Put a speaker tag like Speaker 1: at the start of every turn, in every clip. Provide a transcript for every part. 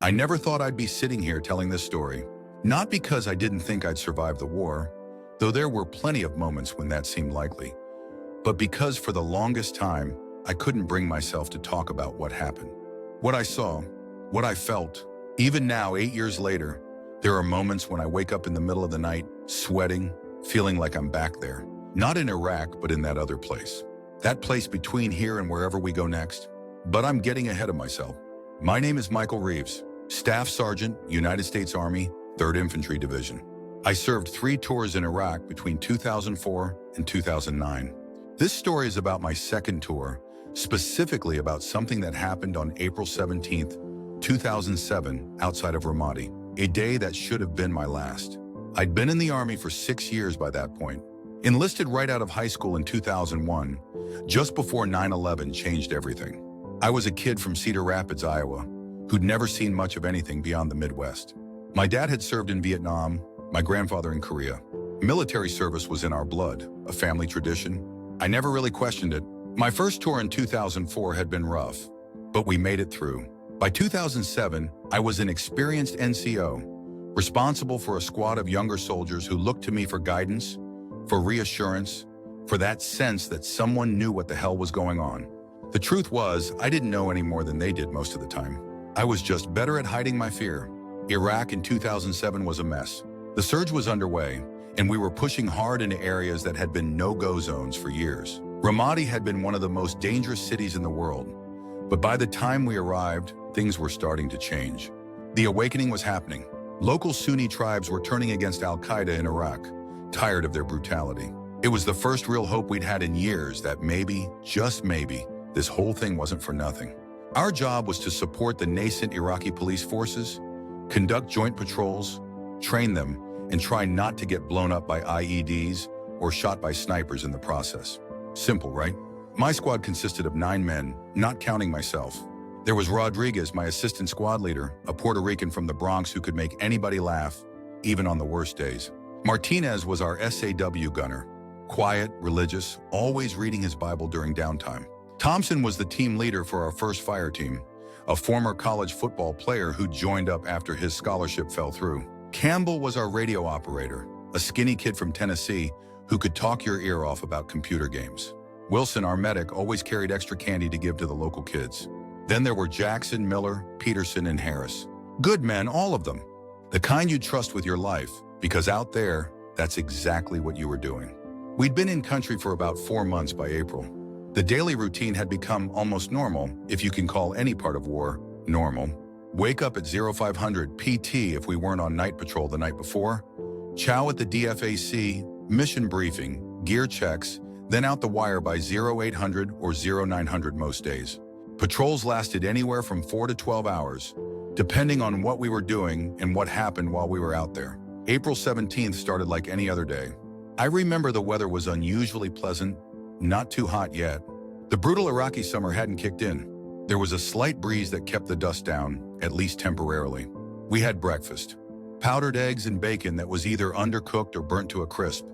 Speaker 1: I never thought I'd be sitting here telling this story. Not because I didn't think I'd survive the war, though there were plenty of moments when that seemed likely, but because for the longest time, I couldn't bring myself to talk about what happened. What I saw, what I felt. Even now, 8 years later, there are moments when I wake up in the middle of the night, sweating, feeling like I'm back there. Not in Iraq, but in that other place. That place between here and wherever we go next. But I'm getting ahead of myself. My name is Michael Reeves, Staff Sergeant, United States Army, 3rd Infantry Division. I served 3 tours in Iraq between 2004 and 2009. This story is about my second tour, specifically about something that happened on April 17th, 2007, outside of Ramadi, a day that should have been my last. I'd been in the Army for 6 years by that point. Enlisted right out of high school in 2001, just before 9/11 changed everything. I was a kid from Cedar Rapids, Iowa, who'd never seen much of anything beyond the Midwest. My dad had served in Vietnam, my grandfather in Korea. Military service was in our blood, a family tradition. I never really questioned it. My first tour in 2004 had been rough, but we made it through. By 2007, I was an experienced NCO, responsible for a squad of younger soldiers who looked to me for guidance, for reassurance, for that sense that someone knew what the hell was going on. The truth was, I didn't know any more than they did most of the time. I was just better at hiding my fear. Iraq in 2007 was a mess. The surge was underway, and we were pushing hard into areas that had been no-go zones for years. Ramadi had been one of the most dangerous cities in the world, but by the time we arrived, things were starting to change. The awakening was happening. Local Sunni tribes were turning against Al-Qaeda in Iraq, tired of their brutality. It was the first real hope we'd had in years that maybe, just maybe, this whole thing wasn't for nothing. Our job was to support the nascent Iraqi police forces, conduct joint patrols, train them, and try not to get blown up by IEDs or shot by snipers in the process. Simple, right? My squad consisted of 9 men, not counting myself. There was Rodriguez, my assistant squad leader, a Puerto Rican from the Bronx who could make anybody laugh, even on the worst days. Martinez was our SAW gunner, quiet, religious, always reading his Bible during downtime. Thompson was the team leader for our first fire team, a former college football player who joined up after his scholarship fell through. Campbell was our radio operator, a skinny kid from Tennessee who could talk your ear off about computer games. Wilson, our medic, always carried extra candy to give to the local kids. Then there were Jackson, Miller, Peterson, and Harris. Good men, all of them. The kind you'd trust with your life, because out there, that's exactly what you were doing. We'd been in country for about 4 months by April. The daily routine had become almost normal, if you can call any part of war normal. Wake up at 0500 PT if we weren't on night patrol the night before. Chow at the DFAC, mission briefing, gear checks, then out the wire by 0800 or 0900 most days. Patrols lasted anywhere from 4 to 12 hours, depending on what we were doing and what happened while we were out there. April 17th started like any other day. I remember the weather was unusually pleasant, not too hot yet. The brutal Iraqi summer hadn't kicked in. There was a slight breeze that kept the dust down, at least temporarily. We had breakfast. Powdered eggs and bacon that was either undercooked or burnt to a crisp.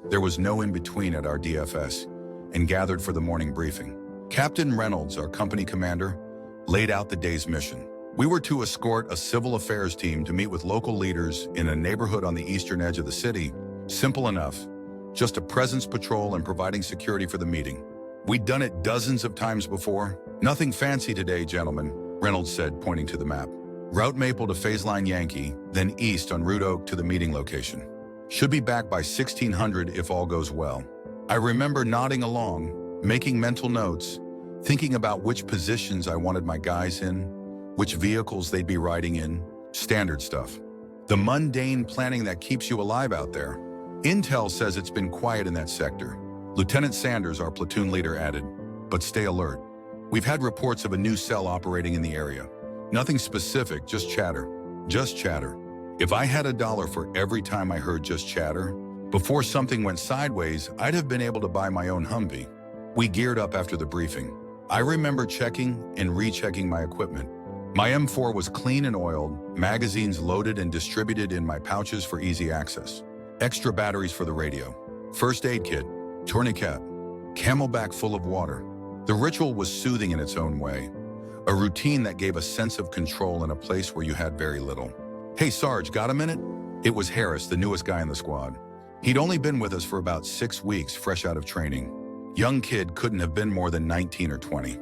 Speaker 1: There was no in-between at our DFS, and gathered for the morning briefing. Captain Reynolds, our company commander, laid out the day's mission. We were to escort a civil affairs team to meet with local leaders in a neighborhood on the eastern edge of the city. Simple enough. Just a presence patrol and providing security for the meeting. We'd done it dozens of times before. Nothing fancy today, gentlemen, Reynolds said, pointing to the map. Route Maple to Phase Line Yankee, then east on Route Oak to the meeting location. Should be back by 1600 if all goes well. I remember nodding along, making mental notes, thinking about which positions I wanted my guys in, which vehicles they'd be riding in, standard stuff. The mundane planning that keeps you alive out there. Intel says it's been quiet in that sector. Lieutenant Sanders, our platoon leader, added, but stay alert. We've had reports of a new cell operating in the area. Nothing specific, just chatter. Just chatter. If I had $1 for every time I heard just chatter, before something went sideways, I'd have been able to buy my own Humvee. We geared up after the briefing. I remember checking and rechecking my equipment. My M4 was clean and oiled, magazines loaded and distributed in my pouches for easy access. Extra batteries for the radio. First aid kit, tourniquet, Camelback full of water. The ritual was soothing in its own way. A routine that gave a sense of control in a place where you had very little. "Hey, Sarge, got a minute?" It was Harris, the newest guy in the squad. He'd only been with us for about 6 weeks, fresh out of training. Young kid, couldn't have been more than 19 or 20.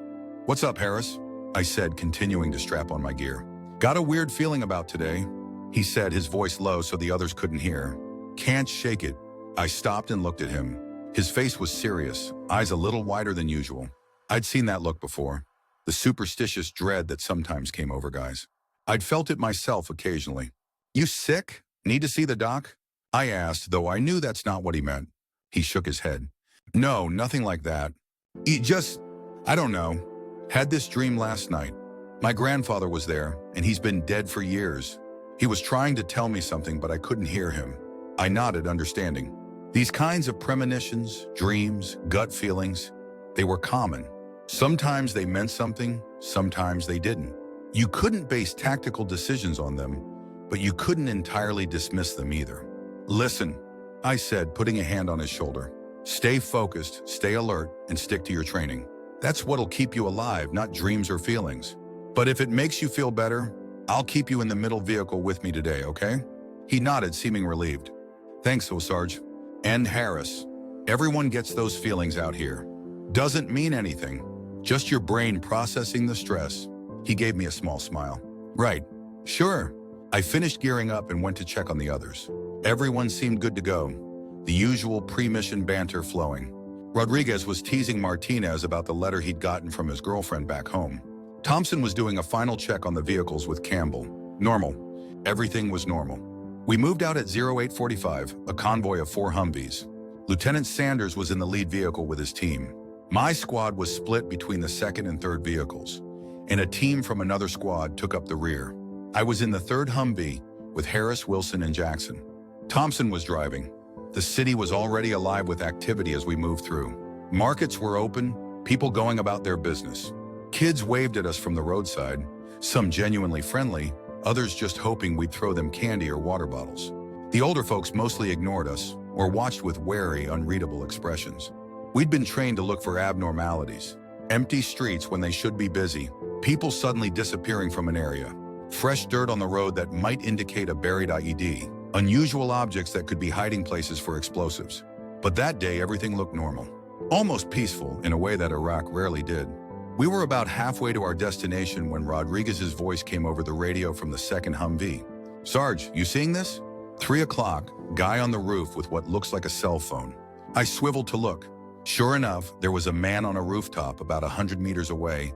Speaker 1: "What's up, Harris?" I said, continuing to strap on my gear. "Got a weird feeling about today," he said, his voice low so the others couldn't hear. "Can't shake it." I stopped and looked at him. His face was serious, eyes a little wider than usual. I'd seen that look before. The superstitious dread that sometimes came over guys. I'd felt it myself occasionally. "You sick? Need to see the doc?" I asked, though I knew that's not what he meant. He shook his head. "No, nothing like that. I don't know. Had this dream last night. My grandfather was there, and he's been dead for years. He was trying to tell me something, but I couldn't hear him." I nodded, understanding. These kinds of premonitions, dreams, gut feelings, they were common. Sometimes they meant something, sometimes they didn't. You couldn't base tactical decisions on them, but you couldn't entirely dismiss them either. "Listen," I said, putting a hand on his shoulder. "Stay focused, stay alert, and stick to your training. That's what'll keep you alive, not dreams or feelings. But if it makes you feel better, I'll keep you in the middle vehicle with me today, okay?" He nodded, seeming relieved. "Thanks, Sarge." And Harris. Everyone gets those feelings out here. Doesn't mean anything. Just your brain processing the stress. He gave me a small smile. "Right. Sure." I finished gearing up and went to check on the others. Everyone seemed good to go. The usual pre-mission banter flowing. Rodriguez was teasing Martinez about the letter he'd gotten from his girlfriend back home. Thompson was doing a final check on the vehicles with Campbell. Normal. Everything was normal. We moved out at 0845, a convoy of 4 Humvees. Lieutenant Sanders was in the lead vehicle with his team. My squad was split between the second and third vehicles, and a team from another squad took up the rear. I was in the third Humvee with Harris, Wilson, and Jackson. Thompson was driving. The city was already alive with activity as we moved through. Markets were open, people going about their business. Kids waved at us from the roadside, some genuinely friendly, others just hoping we'd throw them candy or water bottles. The older folks mostly ignored us or watched with wary, unreadable expressions. We'd been trained to look for abnormalities. Empty streets when they should be busy, people suddenly disappearing from an area, fresh dirt on the road that might indicate a buried IED, unusual objects that could be hiding places for explosives. But that day, everything looked normal. Almost peaceful in a way that Iraq rarely did. We were about halfway to our destination when Rodriguez's voice came over the radio from the second Humvee. "Sarge, you seeing this?" 3 o'clock, guy on the roof with what looks like a cell phone. I swiveled to look. Sure enough, there was a man on a rooftop about 100 meters away,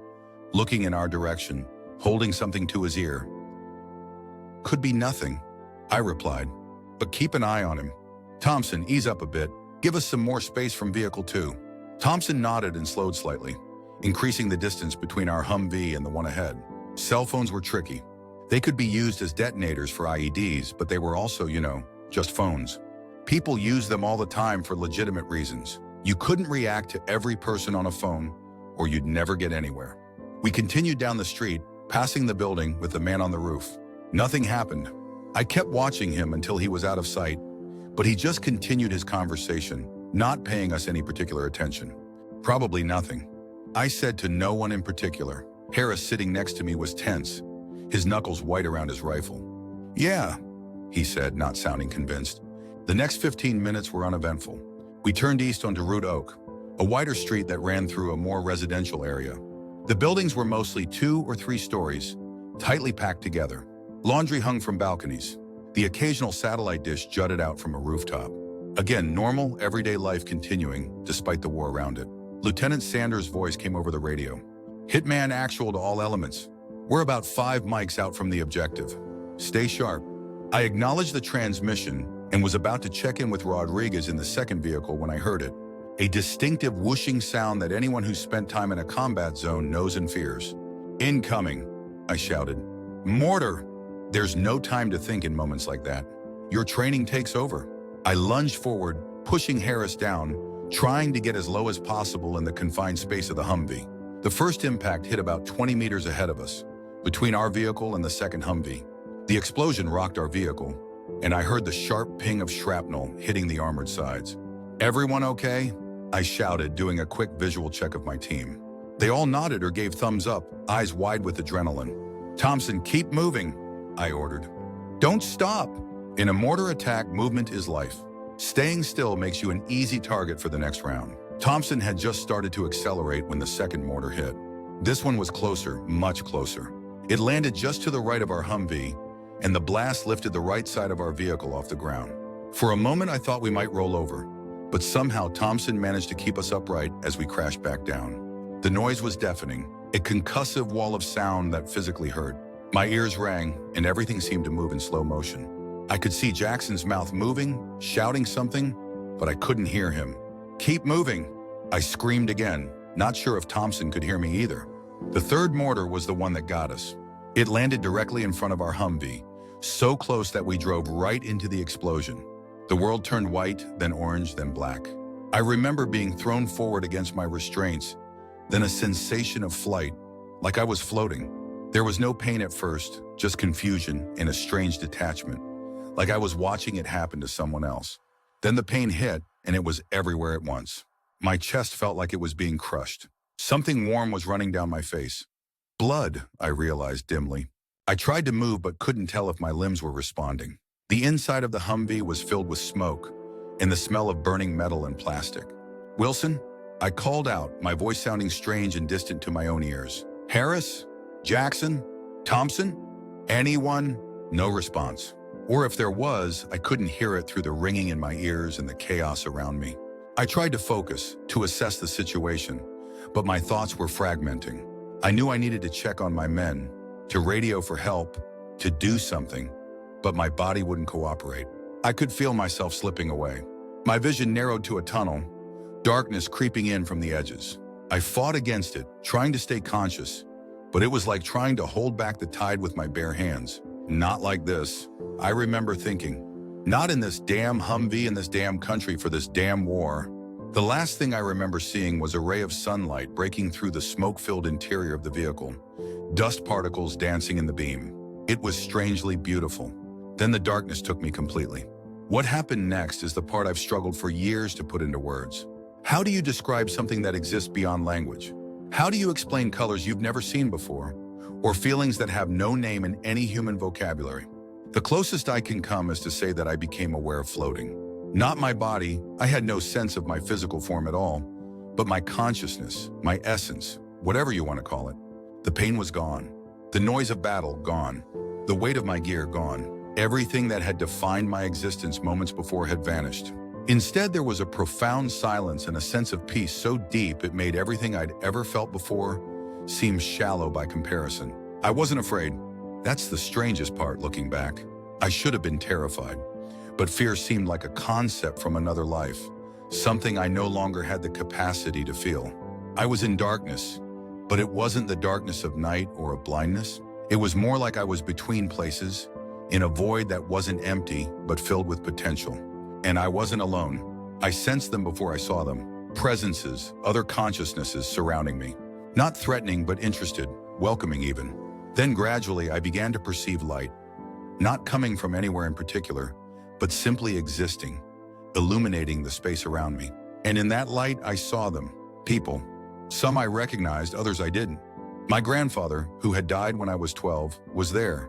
Speaker 1: looking in our direction, holding something to his ear. "Could be nothing," I replied, "but keep an eye on him." "Thompson, ease up a bit. Give us some more space from vehicle 2. Thompson nodded and slowed slightly, increasing the distance between our Humvee and the one ahead. Cell phones were tricky. They could be used as detonators for IEDs, but they were also, just phones. People use them all the time for legitimate reasons. You couldn't react to every person on a phone, or you'd never get anywhere. We continued down the street, passing the building with the man on the roof. Nothing happened. I kept watching him until he was out of sight, but he just continued his conversation, not paying us any particular attention. "Probably nothing," I said to no one in particular. Harris, sitting next to me, was tense, his knuckles white around his rifle. "Yeah," he said, not sounding convinced. The next 15 minutes were uneventful. We turned east onto Route Oak, a wider street that ran through a more residential area. The buildings were mostly 2 or 3 stories, tightly packed together. Laundry hung from balconies. The occasional satellite dish jutted out from a rooftop. Again, normal, everyday life continuing, despite the war around it. Lieutenant Sanders' voice came over the radio. "Hitman actual to all elements. We're about 5 mics out from the objective. Stay sharp." I acknowledged the transmission and was about to check in with Rodriguez in the second vehicle when I heard it. A distinctive whooshing sound that anyone who spent time in a combat zone knows and fears. "Incoming," I shouted. "Mortar!" There's no time to think in moments like that. Your training takes over. I lunged forward, pushing Harris down, trying to get as low as possible in the confined space of the Humvee. The first impact hit about 20 meters ahead of us, between our vehicle and the second Humvee. The explosion rocked our vehicle, and I heard the sharp ping of shrapnel hitting the armored sides. "Everyone okay?" I shouted, doing a quick visual check of my team. They all nodded or gave thumbs up, eyes wide with adrenaline. "Thompson, keep moving," I ordered. "Don't stop." In a mortar attack, movement is life. Staying still makes you an easy target for the next round. Thompson had just started to accelerate when the second mortar hit. This one was closer, much closer. It landed just to the right of our Humvee, and the blast lifted the right side of our vehicle off the ground. For a moment, I thought we might roll over, but somehow Thompson managed to keep us upright as we crashed back down. The noise was deafening, a concussive wall of sound that physically hurt. My ears rang, and everything seemed to move in slow motion. I could see Jackson's mouth moving, shouting something, but I couldn't hear him. "Keep moving," I screamed again, not sure if Thompson could hear me either. The third mortar was the one that got us. It landed directly in front of our Humvee, so close that we drove right into the explosion. The world turned white, then orange, then black. I remember being thrown forward against my restraints, then a sensation of flight, like I was floating. There was no pain at first, just confusion and a strange detachment, like I was watching it happen to someone else. Then the pain hit, and it was everywhere at once. My chest felt like it was being crushed. Something warm was running down my face. Blood, I realized dimly. I tried to move but couldn't tell if my limbs were responding. The inside of the Humvee was filled with smoke and the smell of burning metal and plastic. "Wilson?" I called out, my voice sounding strange and distant to my own ears. "Harris? Jackson? Thompson? Anyone?" No response. Or if there was, I couldn't hear it through the ringing in my ears and the chaos around me. I tried to focus, to assess the situation, but my thoughts were fragmenting. I knew I needed to check on my men, to radio for help, to do something, but my body wouldn't cooperate. I could feel myself slipping away. My vision narrowed to a tunnel, darkness creeping in from the edges. I fought against it, trying to stay conscious, but it was like trying to hold back the tide with my bare hands. Not like this, I remember thinking. Not in this damn Humvee in this damn country for this damn war. The last thing I remember seeing was a ray of sunlight breaking through the smoke-filled interior of the vehicle, dust particles dancing in the beam. It was strangely beautiful. Then the darkness took me completely. What happened next is the part I've struggled for years to put into words. How do you describe something that exists beyond language? How do you explain colors you've never seen before, or feelings that have no name in any human vocabulary? The closest I can come is to say that I became aware of floating. Not my body, I had no sense of my physical form at all, but my consciousness, my essence, whatever you want to call it. The pain was gone. The noise of battle, gone. The weight of my gear, gone. Everything that had defined my existence moments before had vanished. Instead, there was a profound silence and a sense of peace so deep it made everything I'd ever felt before seem shallow by comparison. I wasn't afraid. That's the strangest part looking back. I should have been terrified, but fear seemed like a concept from another life, something I no longer had the capacity to feel. I was in darkness, but it wasn't the darkness of night or of blindness. It was more like I was between places, in a void that wasn't empty, but filled with potential. And I wasn't alone. I sensed them before I saw them. Presences, other consciousnesses surrounding me. Not threatening, but interested, welcoming even. Then gradually I began to perceive light, not coming from anywhere in particular, but simply existing, illuminating the space around me. And in that light, I saw them, people. Some I recognized, others I didn't. My grandfather, who had died when I was 12, was there,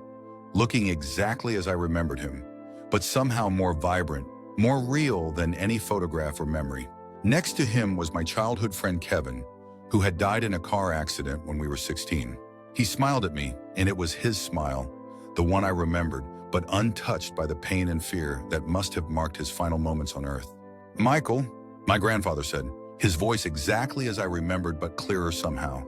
Speaker 1: looking exactly as I remembered him, but somehow more vibrant, more real than any photograph or memory. Next to him was my childhood friend Kevin, who had died in a car accident when we were 16. He smiled at me, and it was his smile, the one I remembered, but untouched by the pain and fear that must have marked his final moments on Earth. "Michael," my grandfather said, his voice exactly as I remembered but clearer somehow,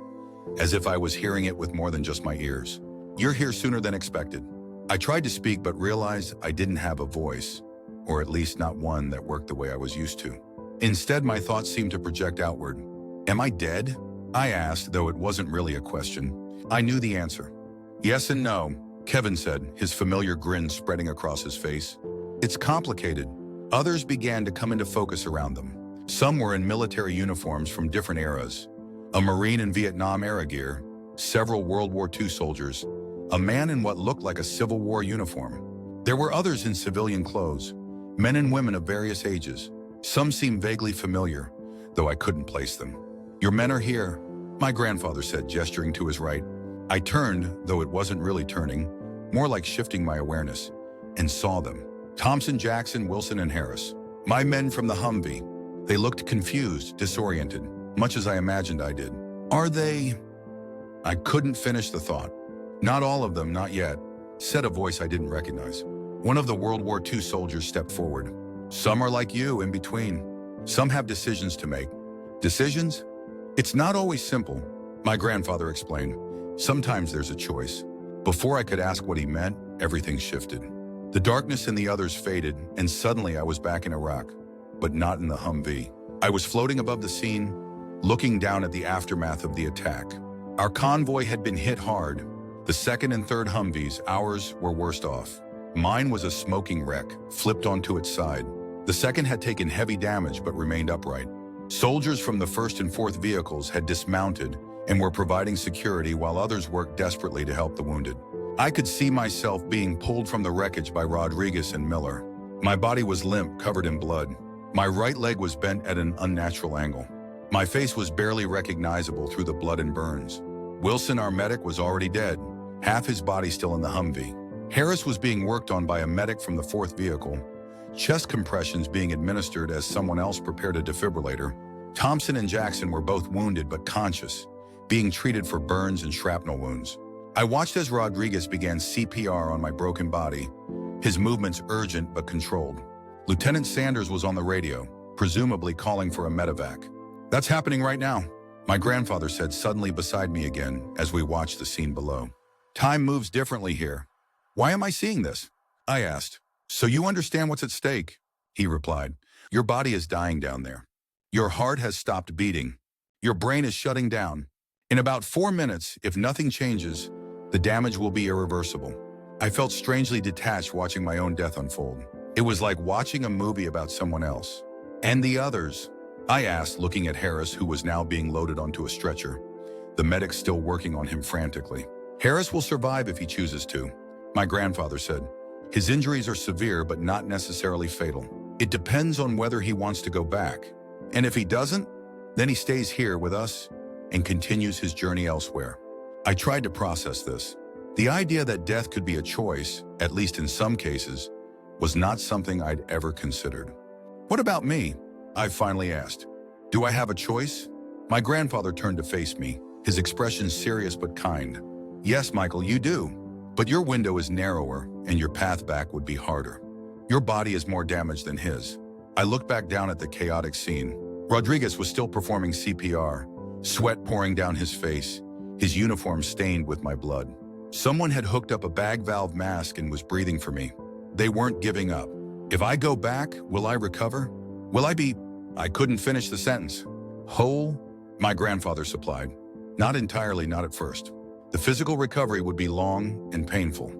Speaker 1: as if I was hearing it with more than just my ears. "You're here sooner than expected." I tried to speak but realized I didn't have a voice, or at least not one that worked the way I was used to. Instead, my thoughts seemed to project outward. "Am I dead?" I asked, though it wasn't really a question. I knew the answer. "Yes and no," Kevin said, his familiar grin spreading across his face. "It's complicated." Others began to come into focus around them. Some were in military uniforms from different eras. A Marine in Vietnam-era gear, several World War II soldiers, a man in what looked like a Civil War uniform. There were others in civilian clothes, men and women of various ages. Some seemed vaguely familiar, though I couldn't place them. "Your men are here," my grandfather said, gesturing to his right. I turned, though it wasn't really turning, more like shifting my awareness, and saw them. Thompson, Jackson, Wilson, and Harris. My men from the Humvee. They looked confused, disoriented, much as I imagined I did. Are they? I couldn't finish the thought. Not all of them, not yet, said a voice I didn't recognize. One of the World War II soldiers stepped forward. Some are like you, in between. Some have decisions to make. Decisions? It's not always simple, my grandfather explained. Sometimes there's a choice. Before I could ask what he meant, everything shifted. The darkness in the others faded, and suddenly I was back in Iraq, but not in the Humvee. I was floating above the scene, looking down at the aftermath of the attack. Our convoy had been hit hard. The second and third Humvees, ours, were worst off. Mine was a smoking wreck, flipped onto its side. The second had taken heavy damage but remained upright. Soldiers from the first and fourth vehicles had dismounted and were providing security while others worked desperately to help the wounded. I could see myself being pulled from the wreckage by Rodriguez and Miller. My body was limp, covered in blood. My right leg was bent at an unnatural angle. My face was barely recognizable through the blood and burns. Wilson, our medic, was already dead, half his body still in the Humvee. Harris was being worked on by a medic from the fourth vehicle, chest compressions being administered as someone else prepared a defibrillator. Thompson and Jackson were both wounded but conscious, being treated for burns and shrapnel wounds. I watched as Rodriguez began CPR on my broken body, his movements urgent but controlled. Lieutenant Sanders was on the radio, presumably calling for a medevac. That's happening right now, my grandfather said suddenly beside me again as we watched the scene below. Time moves differently here. Why am I seeing this? I asked. So you understand what's at stake, he replied. Your body is dying down there. Your heart has stopped beating. Your brain is shutting down. In about 4 minutes, if nothing changes, the damage will be irreversible. I felt strangely detached watching my own death unfold. It was like watching a movie about someone else. And the others? I asked, looking at Harris, who was now being loaded onto a stretcher, the medic still working on him frantically. Harris will survive if he chooses to, my grandfather said. His injuries are severe but not necessarily fatal. It depends on whether he wants to go back. And if he doesn't, then he stays here with us and continues his journey elsewhere. I tried to process this. The idea that death could be a choice, at least in some cases, was not something I'd ever considered. What about me? I finally asked. Do I have a choice? My grandfather turned to face me, his expression serious but kind. Yes, Michael, you do. But your window is narrower and your path back would be harder. Your body is more damaged than his. I looked back down at the chaotic scene. Rodriguez was still performing CPR, sweat pouring down his face, his uniform stained with my blood. Someone had hooked up a bag valve mask and was breathing for me. They weren't giving up. If I go back, will I recover? Will I be... I couldn't finish the sentence. Whole? My grandfather supplied. Not entirely, not at first. The physical recovery would be long and painful.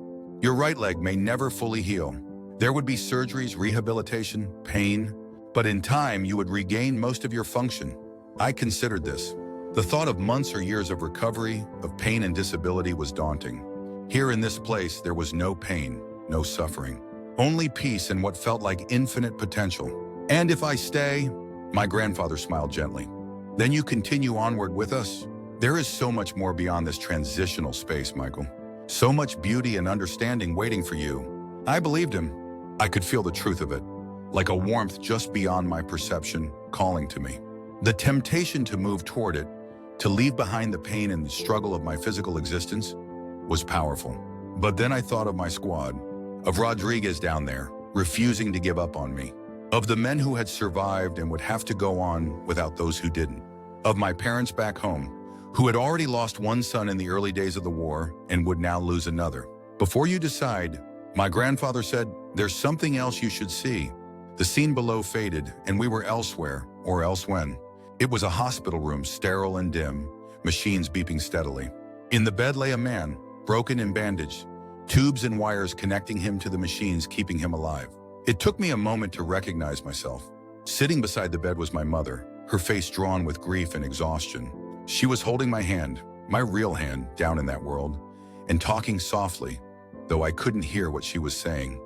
Speaker 1: Your right leg may never fully heal. There would be surgeries, rehabilitation, pain, but in time you would regain most of your function. I considered this. The thought of months or years of recovery, of pain and disability was daunting. Here in this place, there was no pain, no suffering, only peace and what felt like infinite potential. And if I stay, my grandfather smiled gently, then you continue onward with us. There is so much more beyond this transitional space, Michael. So much beauty and understanding waiting for you. I believed him. I could feel the truth of it, like a warmth just beyond my perception, calling to me. The temptation to move toward it, to leave behind the pain and the struggle of my physical existence, was powerful. But then I thought of my squad, of Rodriguez down there, refusing to give up on me, of the men who had survived and would have to go on without those who didn't, of my parents back home, who had already lost one son in the early days of the war and would now lose another. Before you decide, my grandfather said, there's something else you should see. The scene below faded, and we were elsewhere, or else when. It was a hospital room, sterile and dim, machines beeping steadily. In the bed lay a man, broken and bandaged, tubes and wires connecting him to the machines keeping him alive. It took me a moment to recognize myself. Sitting beside the bed was my mother, her face drawn with grief and exhaustion. She was holding my hand, my real hand, down in that world, and talking softly, though I couldn't hear what she was saying.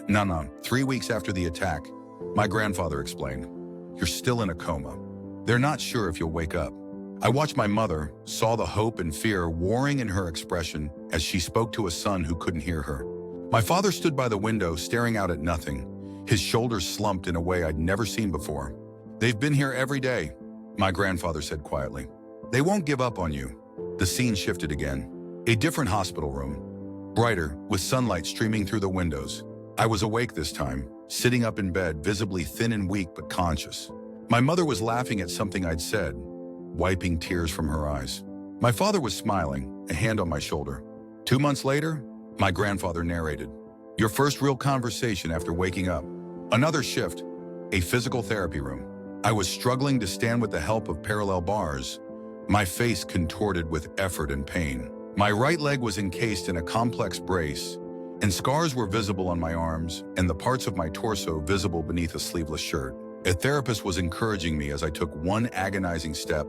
Speaker 1: No. 3 weeks after the attack, my grandfather explained, you're still in a coma. They're not sure if you'll wake up. I watched my mother, saw the hope and fear warring in her expression as she spoke to a son who couldn't hear her. My father stood by the window staring out at nothing, his shoulders slumped in a way I'd never seen before. "They've been here every day," my grandfather said quietly. "They won't give up on you." The scene shifted again. A different hospital room, brighter, with sunlight streaming through the windows. I was awake this time, sitting up in bed, visibly thin and weak but conscious. My mother was laughing at something I'd said, wiping tears from her eyes. My father was smiling, a hand on my shoulder. 2 months later, my grandfather narrated, "Your first real conversation after waking up." Another shift, a physical therapy room. I was struggling to stand with the help of parallel bars, my face contorted with effort and pain. My right leg was encased in a complex brace, and scars were visible on my arms and the parts of my torso visible beneath a sleeveless shirt. A therapist was encouraging me as I took one agonizing step,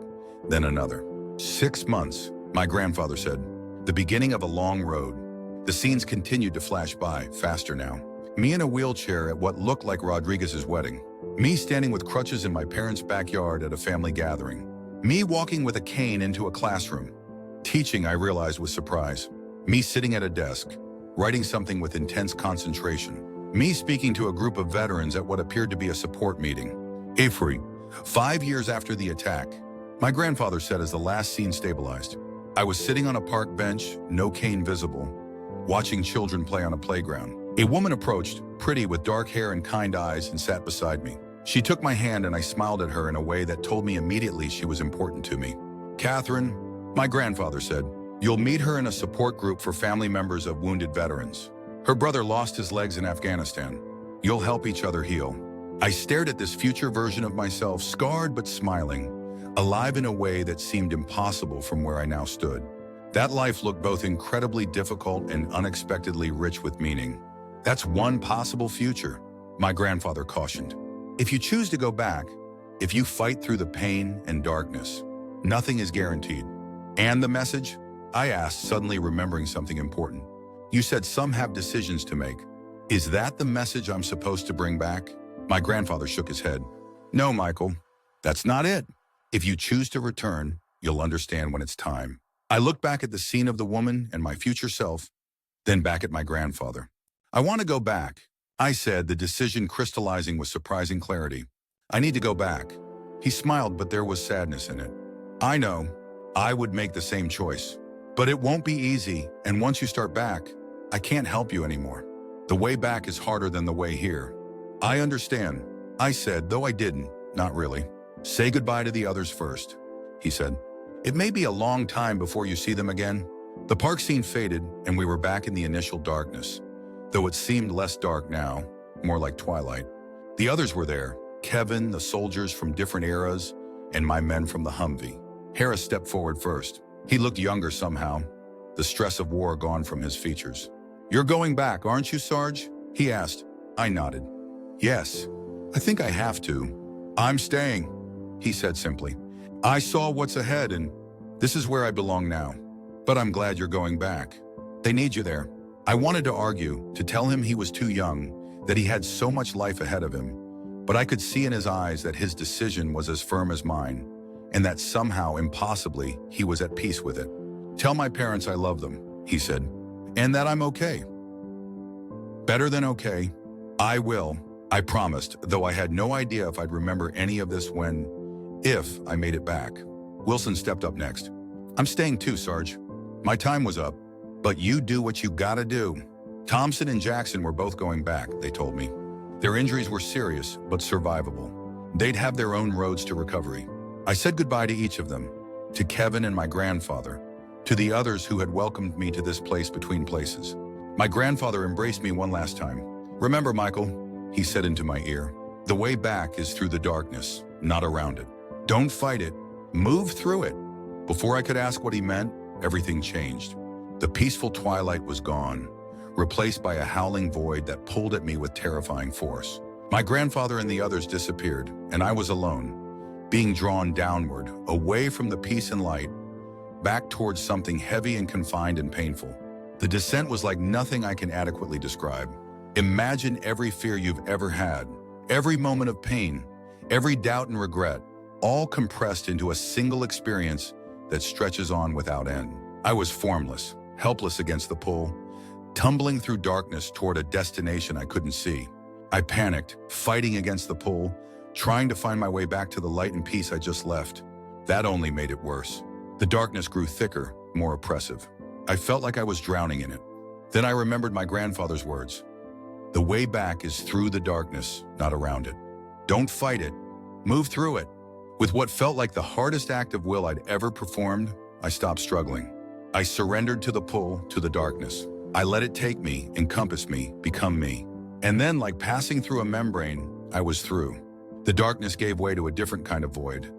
Speaker 1: then another. 6 months, my grandfather said, the beginning of a long road. The scenes continued to flash by, faster now. Me in a wheelchair at what looked like Rodriguez's wedding. Me standing with crutches in my parents' backyard at a family gathering. Me walking with a cane into a classroom. Teaching, I realized with surprise. Me sitting at a desk, writing something with intense concentration. Me speaking to a group of veterans at what appeared to be a support meeting. Avery, 5 years after the attack, my grandfather said as the last scene stabilized. I was sitting on a park bench, no cane visible, watching children play on a playground. A woman approached, pretty with dark hair and kind eyes, and sat beside me. She took my hand and I smiled at her in a way that told me immediately she was important to me. "Catherine," my grandfather said, "you'll meet her in a support group for family members of wounded veterans. Her brother lost his legs in Afghanistan. You'll help each other heal." I stared at this future version of myself, scarred but smiling, alive in a way that seemed impossible from where I now stood. That life looked both incredibly difficult and unexpectedly rich with meaning. "That's one possible future," my grandfather cautioned. "If you choose to go back, if you fight through the pain and darkness, nothing is guaranteed." "And the message?" I asked, suddenly remembering something important. "You said some have decisions to make. Is that the message I'm supposed to bring back?" My grandfather shook his head. "No, Michael, that's not it. If you choose to return, you'll understand when it's time." I looked back at the scene of the woman and my future self, then back at my grandfather. "I want to go back," I said, the decision crystallizing with surprising clarity. "I need to go back." He smiled, but there was sadness in it. "I know. I would make the same choice. But it won't be easy, and once you start back, I can't help you anymore. The way back is harder than the way here." "I understand," I said, though I didn't, not really. "Say goodbye to the others first," he said. "It may be a long time before you see them again." The park scene faded, and we were back in the initial darkness, though it seemed less dark now, more like twilight. The others were there, Kevin, the soldiers from different eras, and my men from the Humvee. Harris stepped forward first. He looked younger somehow, the stress of war gone from his features. "You're going back, aren't you, Sarge?" he asked. I nodded. "Yes, I think I have to." "I'm staying," he said simply. "I saw what's ahead, and this is where I belong now. But I'm glad you're going back. They need you there." I wanted to argue, to tell him he was too young, that he had so much life ahead of him, but I could see in his eyes that his decision was as firm as mine, and that somehow, impossibly, he was at peace with it. "Tell my parents I love them," he said, "and that I'm okay." "Better than okay." "I will," I promised, though I had no idea if I'd remember any of this if I made it back. Wilson stepped up next. "I'm staying too, Sarge. My time was up, but you do what you gotta do." Thompson and Jackson were both going back, they told me. Their injuries were serious, but survivable. They'd have their own roads to recovery. I said goodbye to each of them, to Kevin and my grandfather, to the others who had welcomed me to this place between places. My grandfather embraced me one last time. "Remember, Michael," he said into my ear, "the way back is through the darkness, not around it. Don't fight it, move through it." Before I could ask what he meant, everything changed. The peaceful twilight was gone, replaced by a howling void that pulled at me with terrifying force. My grandfather and the others disappeared, and I was alone, being drawn downward, away from the peace and light, back towards something heavy and confined and painful. The descent was like nothing I can adequately describe. Imagine every fear you've ever had, every moment of pain, every doubt and regret, all compressed into a single experience that stretches on without end. I was formless, helpless against the pull, tumbling through darkness toward a destination I couldn't see. I panicked, fighting against the pull, trying to find my way back to the light and peace I just left. That only made it worse. The darkness grew thicker, more oppressive. I felt like I was drowning in it. Then I remembered my grandfather's words. The way back is through the darkness, not around it. Don't fight it. Move through it. With what felt like the hardest act of will I'd ever performed, I stopped struggling. I surrendered to the pull, to the darkness. I let it take me, encompass me, become me. And then, like passing through a membrane, I was through. The darkness gave way to a different kind of void.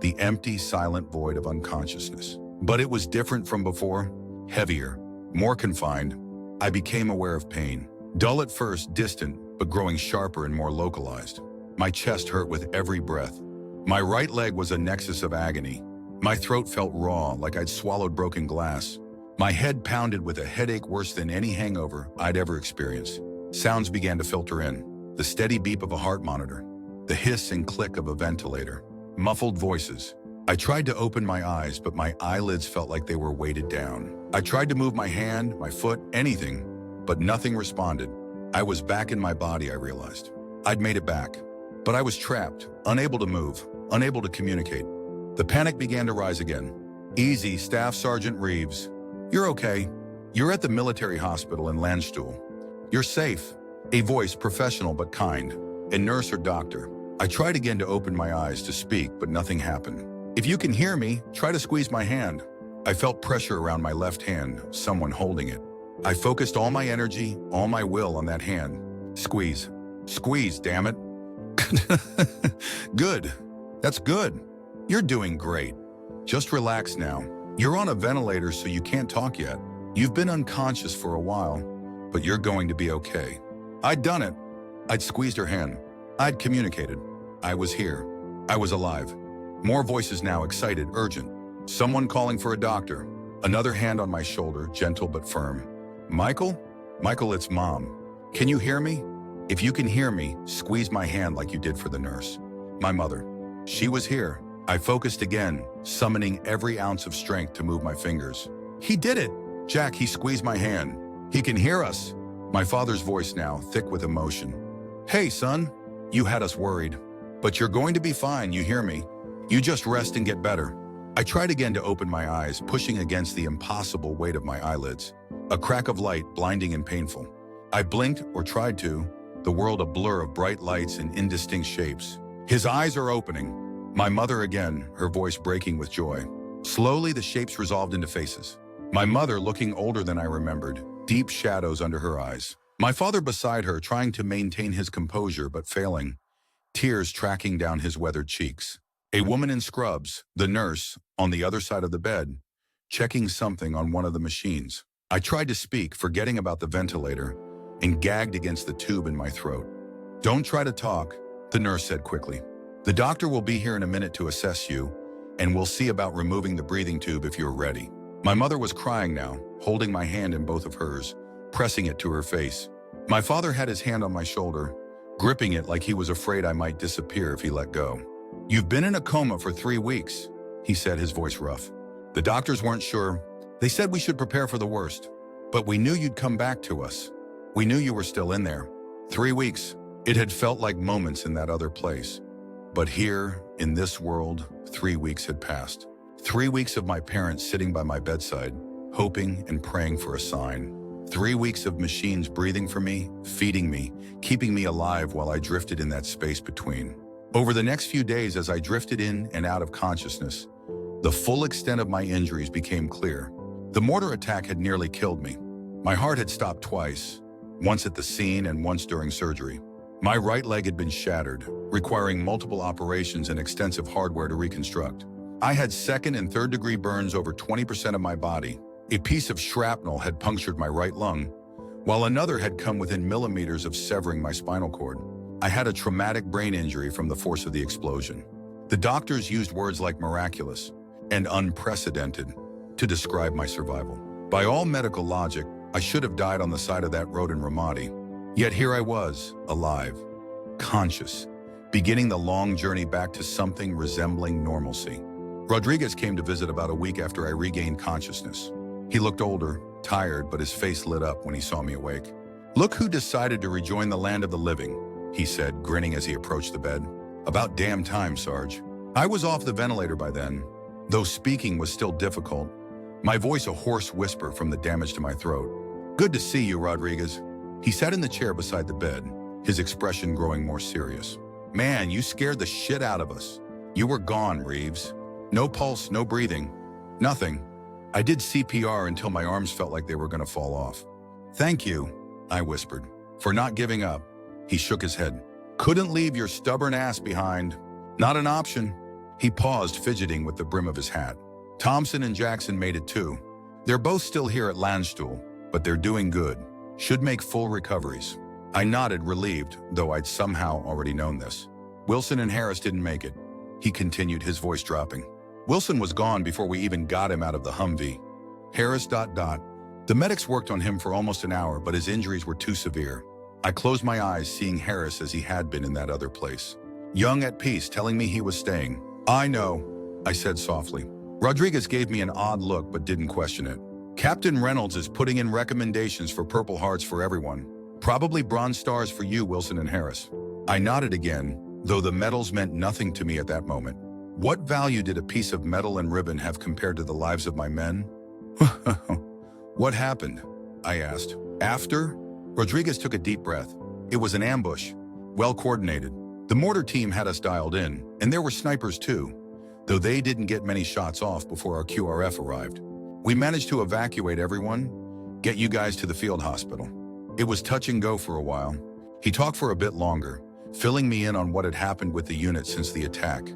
Speaker 1: The empty, silent void of unconsciousness. But it was different from before, heavier, more confined. I became aware of pain. Dull at first, distant, but growing sharper and more localized. My chest hurt with every breath. My right leg was a nexus of agony. My throat felt raw, like I'd swallowed broken glass. My head pounded with a headache worse than any hangover I'd ever experienced. Sounds began to filter in. The steady beep of a heart monitor. The hiss and click of a ventilator. Muffled voices. I tried to open my eyes, but my eyelids felt like they were weighted down. I tried to move my hand, my foot, anything, but nothing responded. I was back in my body, I realized. I'd made it back, but I was trapped, unable to move, unable to communicate. The panic began to rise again. Easy, Staff Sergeant Reeves. You're okay. You're at the military hospital in Landstuhl. You're safe. A voice, professional but kind. A nurse or doctor. I tried again to open my eyes to speak, but nothing happened. If you can hear me, try to squeeze my hand. I felt pressure around my left hand, someone holding it. I focused all my energy, all my will on that hand. Squeeze. Squeeze, damn it. Good. That's good. You're doing great. Just relax now. You're on a ventilator, so you can't talk yet. You've been unconscious for a while, but you're going to be okay. I'd done it. I'd squeezed her hand. I'd communicated. I was here. I was alive. More voices now, excited, urgent. Someone calling for a doctor. Another hand on my shoulder, gentle but firm. Michael? Michael, it's Mom. Can you hear me? If you can hear me, squeeze my hand like you did for the nurse. My mother. She was here. I focused again, summoning every ounce of strength to move my fingers. He did it! Jack, he squeezed my hand. He can hear us. My father's voice now, thick with emotion. Hey, son, you had us worried. But you're going to be fine, you hear me? You just rest and get better. I tried again to open my eyes, pushing against the impossible weight of my eyelids. A crack of light, blinding and painful. I blinked, or tried to, the world a blur of bright lights and indistinct shapes. His eyes are opening. My mother again, her voice breaking with joy. Slowly, the shapes resolved into faces. My mother looking older than I remembered, deep shadows under her eyes. My father beside her, trying to maintain his composure but failing, tears tracking down his weathered cheeks. A woman in scrubs, the nurse, on the other side of the bed, checking something on one of the machines. I tried to speak, forgetting about the ventilator, and gagged against the tube in my throat. Don't try to talk, the nurse said quickly. The doctor will be here in a minute to assess you, and we'll see about removing the breathing tube if you're ready. My mother was crying now, holding my hand in both of hers, pressing it to her face. My father had his hand on my shoulder, gripping it like he was afraid I might disappear if he let go. You've been in a coma for 3 weeks, he said, his voice rough. The doctors weren't sure. They said we should prepare for the worst, but we knew you'd come back to us. We knew you were still in there. 3 weeks. It had felt like moments in that other place. But here, in this world, 3 weeks had passed. 3 weeks of my parents sitting by my bedside, hoping and praying for a sign. 3 weeks of machines breathing for me, feeding me, keeping me alive while I drifted in that space between. Over the next few days, as I drifted in and out of consciousness, the full extent of my injuries became clear. The mortar attack had nearly killed me. My heart had stopped twice, once at the scene and once during surgery. My right leg had been shattered, requiring multiple operations and extensive hardware to reconstruct. I had second and third degree burns over 20% of my body. A piece of shrapnel had punctured my right lung, while another had come within millimeters of severing my spinal cord. I had a traumatic brain injury from the force of the explosion. The doctors used words like miraculous and unprecedented to describe my survival. By all medical logic, I should have died on the side of that road in Ramadi. Yet here I was, alive, conscious, beginning the long journey back to something resembling normalcy. Rodriguez came to visit about a week after I regained consciousness. He looked older, tired, but his face lit up when he saw me awake. "Look who decided to rejoin the land of the living," he said, grinning as he approached the bed. "About damn time, Sarge." I was off the ventilator by then, though speaking was still difficult, my voice a hoarse whisper from the damage to my throat. "Good to see you, Rodriguez." He sat in the chair beside the bed, his expression growing more serious. "Man, you scared the shit out of us. You were gone, Reeves. No pulse, no breathing, nothing. I did CPR until my arms felt like they were going to fall off." "Thank you," I whispered, "for not giving up." He shook his head. "Couldn't leave your stubborn ass behind. Not an option." He paused, fidgeting with the brim of his hat. "Thompson and Jackson made it too. They're both still here at Landstuhl, but they're doing good. Should make full recoveries." I nodded, relieved, though I'd somehow already known this. "Wilson and Harris didn't make it," he continued, his voice dropping. "Wilson was gone before we even got him out of the Humvee. Harris... The medics worked on him for almost an hour, but his injuries were too severe." I closed my eyes, seeing Harris as he had been in that other place. Young, at peace, telling me he was staying. "I know," I said softly. Rodriguez gave me an odd look, but didn't question it. "Captain Reynolds is putting in recommendations for Purple Hearts for everyone. Probably Bronze Stars for you, Wilson and Harris." I nodded again, though the medals meant nothing to me at that moment. What value did a piece of metal and ribbon have compared to the lives of my men? "What happened?" I asked. "After?" Rodriguez took a deep breath. "It was an ambush, well coordinated. The Mortar team had us dialed in, and there were snipers too, though they didn't get many shots off before our QRF arrived. We managed to evacuate everyone, get you guys to the field hospital. It was touch and go for a while." He talked for a bit longer, filling me in on what had happened with the unit since the attack.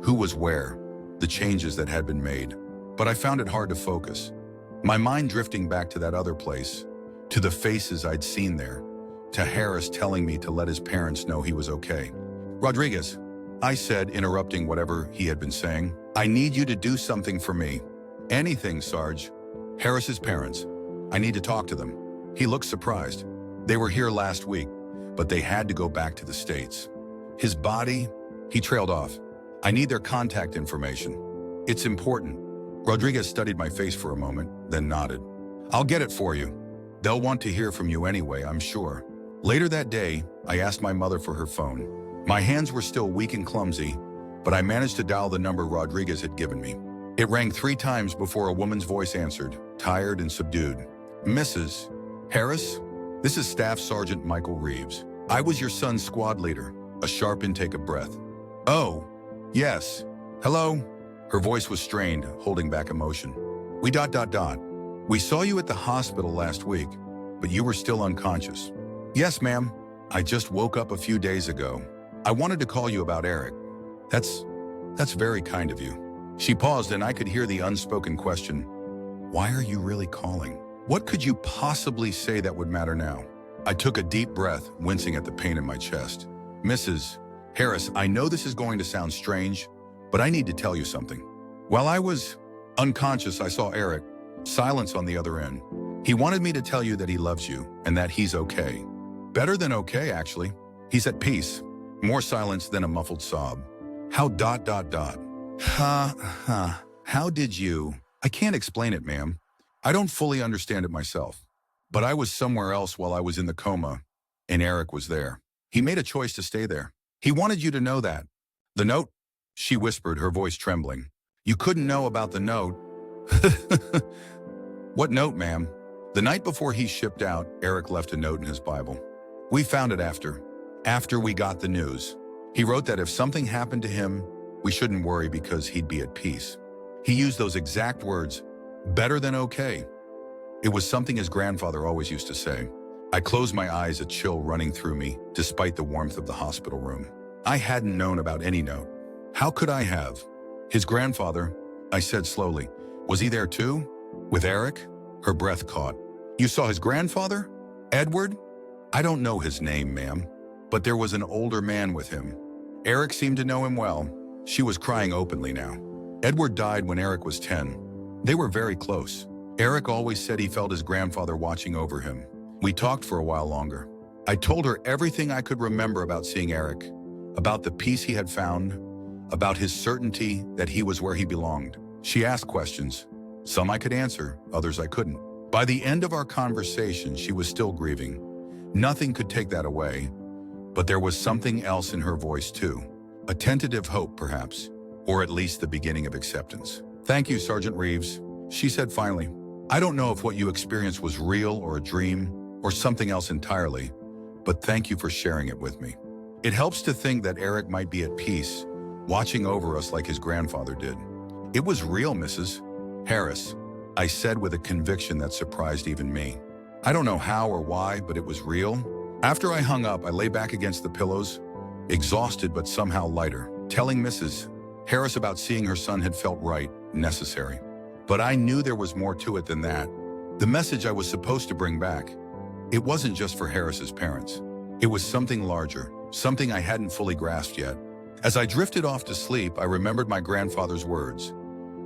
Speaker 1: Who was where, the changes that had been made. But I found it hard to focus, my mind drifting back to that other place, to the faces I'd seen there, to Harris telling me to let his parents know he was okay. "Rodriguez," I said, interrupting whatever he had been saying, "I need you to do something for me." "Anything, Sarge." "Harris's parents. I need to talk to them." He looked surprised. "They were here last week, but they had to go back to the States." "His body?" He trailed off. "I need their contact information. It's important." Rodriguez studied my face for a moment, then nodded. "I'll get it for you. They'll want to hear from you anyway, I'm sure." Later that day, I asked my mother for her phone. My hands were still weak and clumsy, but I managed to dial the number Rodriguez had given me. It rang 3 times before a woman's voice answered, tired and subdued. "Mrs. Harris? This is Staff Sergeant Michael Reeves. I was your son's squad leader." A sharp intake of breath. "Oh, yes. Hello?" Her voice was strained, holding back emotion. We saw you at the hospital last week, but you were still unconscious." "Yes, ma'am. I just woke up a few days ago. I wanted to call you about Eric." That's very kind of you." She paused, and I could hear the unspoken question. "Why are you really calling? What could you possibly say that would matter now?" I took a deep breath, wincing at the pain in my chest. "Mrs. Harris, I know this is going to sound strange, but I need to tell you something. While I was unconscious, I saw Eric." Silence on the other end. "He wanted me to tell you that he loves you and that he's okay. Better than okay, actually. He's at peace." More silence, then a muffled sob. "How ... How did you..." "I can't explain it, ma'am. I don't fully understand it myself. But I was somewhere else while I was in the coma, and Eric was there. He made a choice to stay there. He wanted you to know that." "The note?" she whispered, her voice trembling. "You couldn't know about the note." "What note, ma'am?" "The night before he shipped out, Eric left a note in his Bible. We found it after we got the news. He wrote that if something happened to him, we shouldn't worry because he'd be at peace. He used those exact words, better than okay. It was something his grandfather always used to say." I closed my eyes, a chill running through me, despite the warmth of the hospital room. I hadn't known about any note. How could I have? "His grandfather," I said slowly. "Was he there too? With Eric?" Her breath caught. "You saw his grandfather? Edward?" "I don't know his name, ma'am, but there was an older man with him. Eric seemed to know him well." She was crying openly now. "Edward died when Eric was 10. They were very close. Eric always said he felt his grandfather watching over him. We talked for a while longer. I told her everything I could remember about seeing Eric. about the peace he had found, about his certainty that he was where he belonged. She asked questions. Some I could answer, others I couldn't. By the end of our conversation, she was still grieving. Nothing could take that away, but there was something else in her voice too. A tentative hope, perhaps, or at least the beginning of acceptance. "Thank you, Sergeant Reeves," she said finally. "I don't know if what you experienced was real or a dream or something else entirely, but thank you for sharing it with me. It helps to think that Eric might be at peace, watching over us like his grandfather did." "It was real, Mrs. Harris," I said with a conviction that surprised even me. I don't know how or why, but it was real. After I hung up, I lay back against the pillows, exhausted but somehow lighter. Telling Mrs. Harris about seeing her son had felt right, necessary. But I knew there was more to it than that. The message I was supposed to bring back. It wasn't just for Harris's parents. It was something larger, something I hadn't fully grasped yet. As I drifted off to sleep, I remembered my grandfather's words.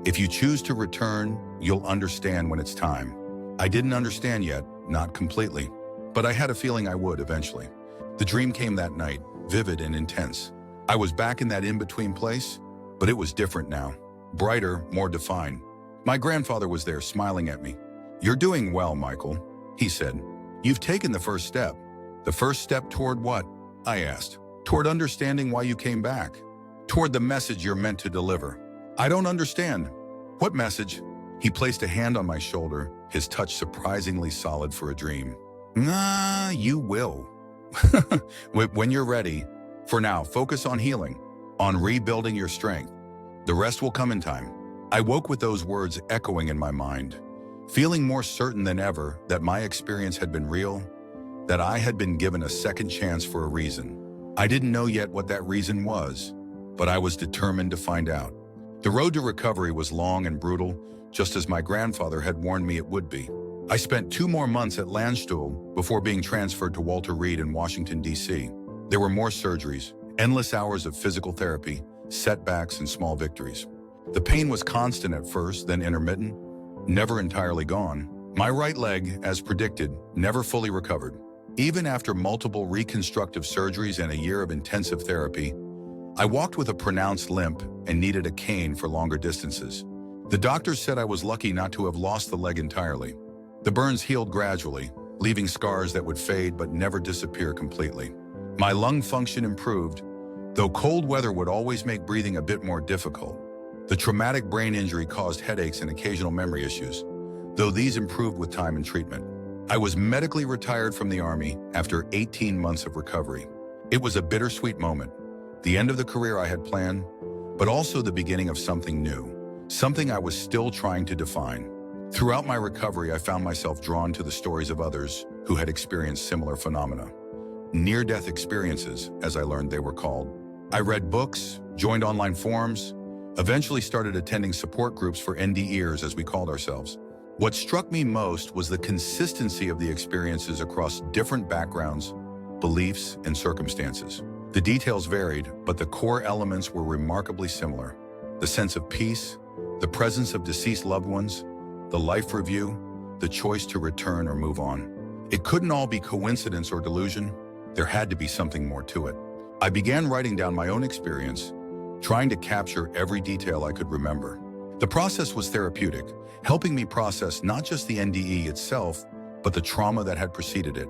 Speaker 1: "If you choose to return, you'll understand when it's time." I didn't understand yet, not completely, but I had a feeling I would eventually. The dream came that night, vivid and intense. I was back in that in-between place, but it was different now. Brighter, more defined. My grandfather was there, smiling at me. "You're doing well, Michael," he said. "You've taken the first step." "The first step toward what?" I asked. "Toward understanding why you came back. Toward the message you're meant to deliver." "I don't understand." "What message?" He placed a hand on my shoulder, his touch surprisingly solid for a dream. "Nah, you will." "When you're ready. For now, focus on healing, on rebuilding your strength. The rest will come in time." I woke with those words echoing in my mind, feeling more certain than ever that my experience had been real, that I had been given a second chance for a reason. I didn't know yet what that reason was, but I was determined to find out. The road to recovery was long and brutal, just as my grandfather had warned me it would be. I spent 2 more months at Landstuhl before being transferred to Walter Reed in Washington, D.C. There were more surgeries, endless hours of physical therapy, setbacks, and small victories. The pain was constant at first, then intermittent, never entirely gone. My right leg, as predicted, never fully recovered. Even after multiple reconstructive surgeries and a year of intensive therapy, I walked with a pronounced limp and needed a cane for longer distances. The doctors said I was lucky not to have lost the leg entirely. The burns healed gradually, leaving scars that would fade but never disappear completely. My lung function improved, though cold weather would always make breathing a bit more difficult. The traumatic brain injury caused headaches and occasional memory issues, though these improved with time and treatment. I was medically retired from the Army after 18 months of recovery. It was a bittersweet moment, the end of the career I had planned, but also the beginning of something new, something I was still trying to define. Throughout my recovery, I found myself drawn to the stories of others who had experienced similar phenomena. Near-death experiences, as I learned they were called. I read books, joined online forums, eventually started attending support groups for NDEers, as we called ourselves. What struck me most was the consistency of the experiences across different backgrounds, beliefs, and circumstances. The details varied, but the core elements were remarkably similar. The sense of peace, the presence of deceased loved ones, the life review, the choice to return or move on. It couldn't all be coincidence or delusion. There had to be something more to it. I began writing down my own experience, trying to capture every detail I could remember. The process was therapeutic, helping me process not just the NDE itself, but the trauma that had preceded it.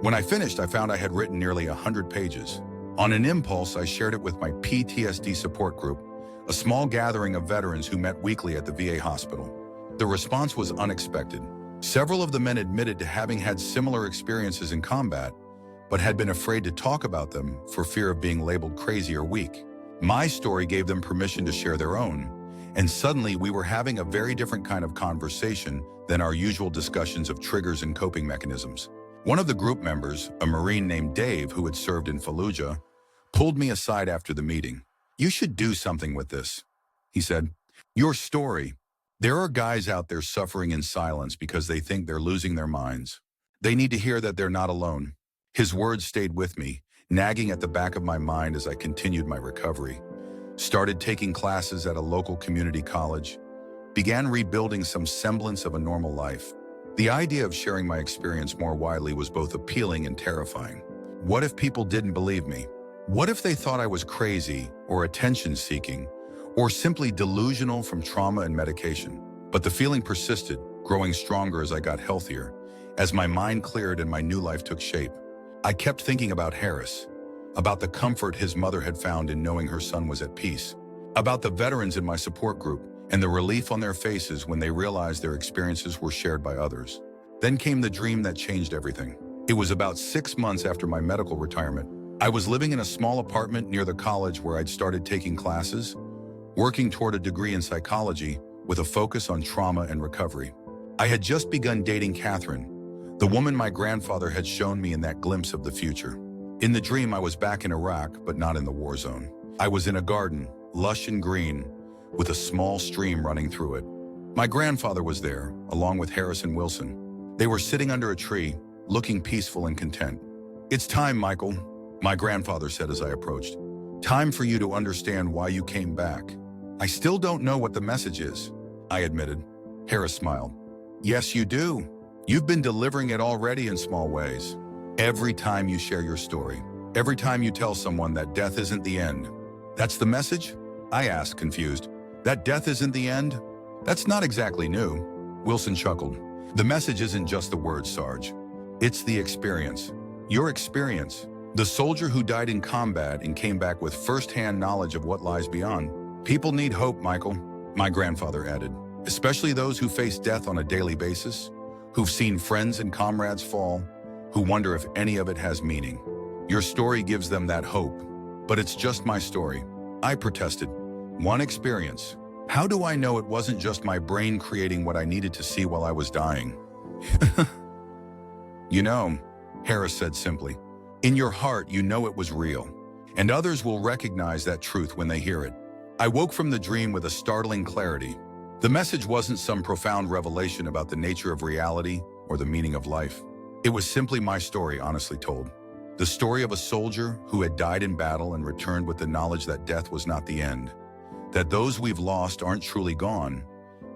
Speaker 1: When I finished, I found I had written nearly 100 pages. On an impulse, I shared it with my PTSD support group, a small gathering of veterans who met weekly at the VA hospital. The response was unexpected. Several of the men admitted to having had similar experiences in combat, but had been afraid to talk about them for fear of being labeled crazy or weak. My story gave them permission to share their own, and suddenly we were having a very different kind of conversation than our usual discussions of triggers and coping mechanisms. One of the group members, a Marine named Dave who had served in Fallujah, pulled me aside after the meeting. "You should do something with this," he said. "Your story. There are guys out there suffering in silence because they think they're losing their minds. They need to hear that they're not alone." His words stayed with me, nagging at the back of my mind as I continued my recovery. Started taking classes at a local community college, began rebuilding some semblance of a normal life. The idea of sharing my experience more widely was both appealing and terrifying. What if people didn't believe me? What if they thought I was crazy or attention-seeking or simply delusional from trauma and medication? But the feeling persisted, growing stronger as I got healthier, as my mind cleared and my new life took shape. I kept thinking about Harris, about the comfort his mother had found in knowing her son was at peace, about the veterans in my support group and the relief on their faces when they realized their experiences were shared by others. Then came the dream that changed everything. It was about 6 months after my medical retirement. I was living in a small apartment near the college where I'd started taking classes, working toward a degree in psychology with a focus on trauma and recovery. I had just begun dating Catherine, the woman my grandfather had shown me in that glimpse of the future. In the dream, I was back in Iraq, but not in the war zone. I was in a garden, lush and green, with a small stream running through it. My grandfather was there, along with Harris and Wilson. They were sitting under a tree, looking peaceful and content. "It's time, Michael," my grandfather said as I approached. "Time for you to understand why you came back." "I still don't know what the message is," I admitted. Harris smiled. "Yes, you do. You've been delivering it already in small ways. Every time you share your story, every time you tell someone that death isn't the end." "That's the message?" I asked, confused. "That death isn't the end? That's not exactly new." Wilson chuckled. "The message isn't just the words, Sarge. It's the experience. Your experience. The soldier who died in combat and came back with first-hand knowledge of what lies beyond. People need hope, Michael," my grandfather added, "especially those who face death on a daily basis, who've seen friends and comrades fall, who wonder if any of it has meaning. Your story gives them that hope. But it's just my story," I protested. "One experience. How do I know it wasn't just my brain creating what I needed to see while I was dying?" "You know," Harris said simply, "in your heart you know it was real, and others will recognize that truth when they hear it." I woke from the dream with a startling clarity. The message wasn't some profound revelation about the nature of reality or the meaning of life. It was simply my story, honestly told. The story of a soldier who had died in battle and returned with the knowledge that death was not the end, that those we've lost aren't truly gone,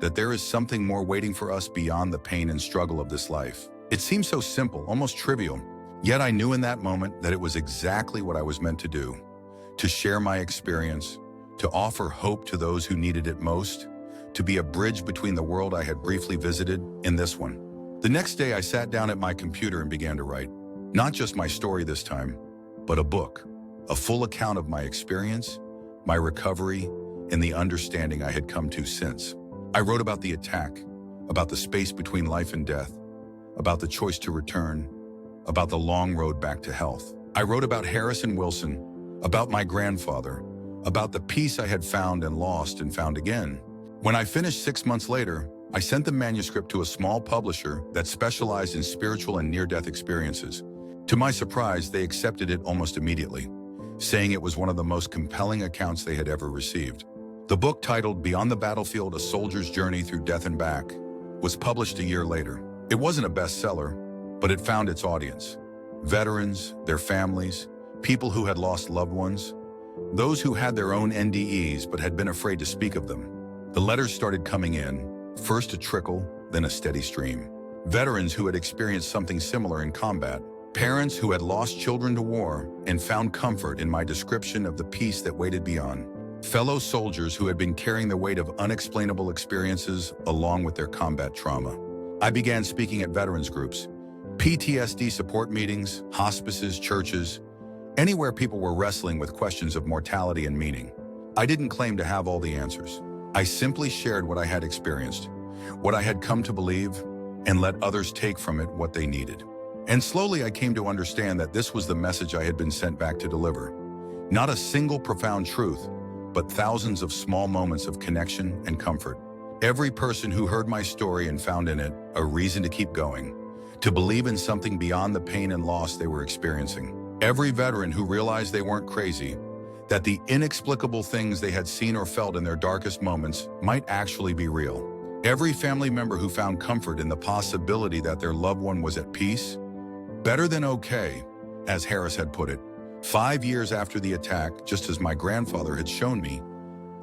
Speaker 1: that there is something more waiting for us beyond the pain and struggle of this life. It seemed so simple, almost trivial, yet I knew in that moment that it was exactly what I was meant to do, to share my experience, to offer hope to those who needed it most, to be a bridge between the world I had briefly visited and this one. The next day I sat down at my computer and began to write, not just my story this time, but a book, a full account of my experience, my recovery, and the understanding I had come to since. I wrote about the attack, about the space between life and death, about the choice to return, about the long road back to health. I wrote about Harris and Wilson, about my grandfather, about the peace I had found and lost and found again. When I finished 6 months later, I sent the manuscript to a small publisher that specialized in spiritual and near-death experiences. To my surprise, they accepted it almost immediately, saying it was one of the most compelling accounts they had ever received. The book, titled Beyond the Battlefield, A Soldier's Journey Through Death and Back, was published a year later. It wasn't a bestseller, but it found its audience. Veterans, their families, people who had lost loved ones, those who had their own NDEs but had been afraid to speak of them. The letters started coming in, first a trickle, then a steady stream. Veterans who had experienced something similar in combat, parents who had lost children to war and found comfort in my description of the peace that waited beyond, fellow soldiers who had been carrying the weight of unexplainable experiences along with their combat trauma. I began speaking at veterans groups, PTSD support meetings, hospices, churches, anywhere people were wrestling with questions of mortality and meaning. I didn't claim to have all the answers. I simply shared what I had experienced, what I had come to believe, and let others take from it what they needed. And slowly I came to understand that this was the message I had been sent back to deliver. Not a single profound truth, but thousands of small moments of connection and comfort. Every person who heard my story and found in it a reason to keep going, to believe in something beyond the pain and loss they were experiencing. Every veteran who realized they weren't crazy, that the inexplicable things they had seen or felt in their darkest moments might actually be real. Every family member who found comfort in the possibility that their loved one was at peace, better than okay, as Harris had put it. 5 years after the attack, just as my grandfather had shown me,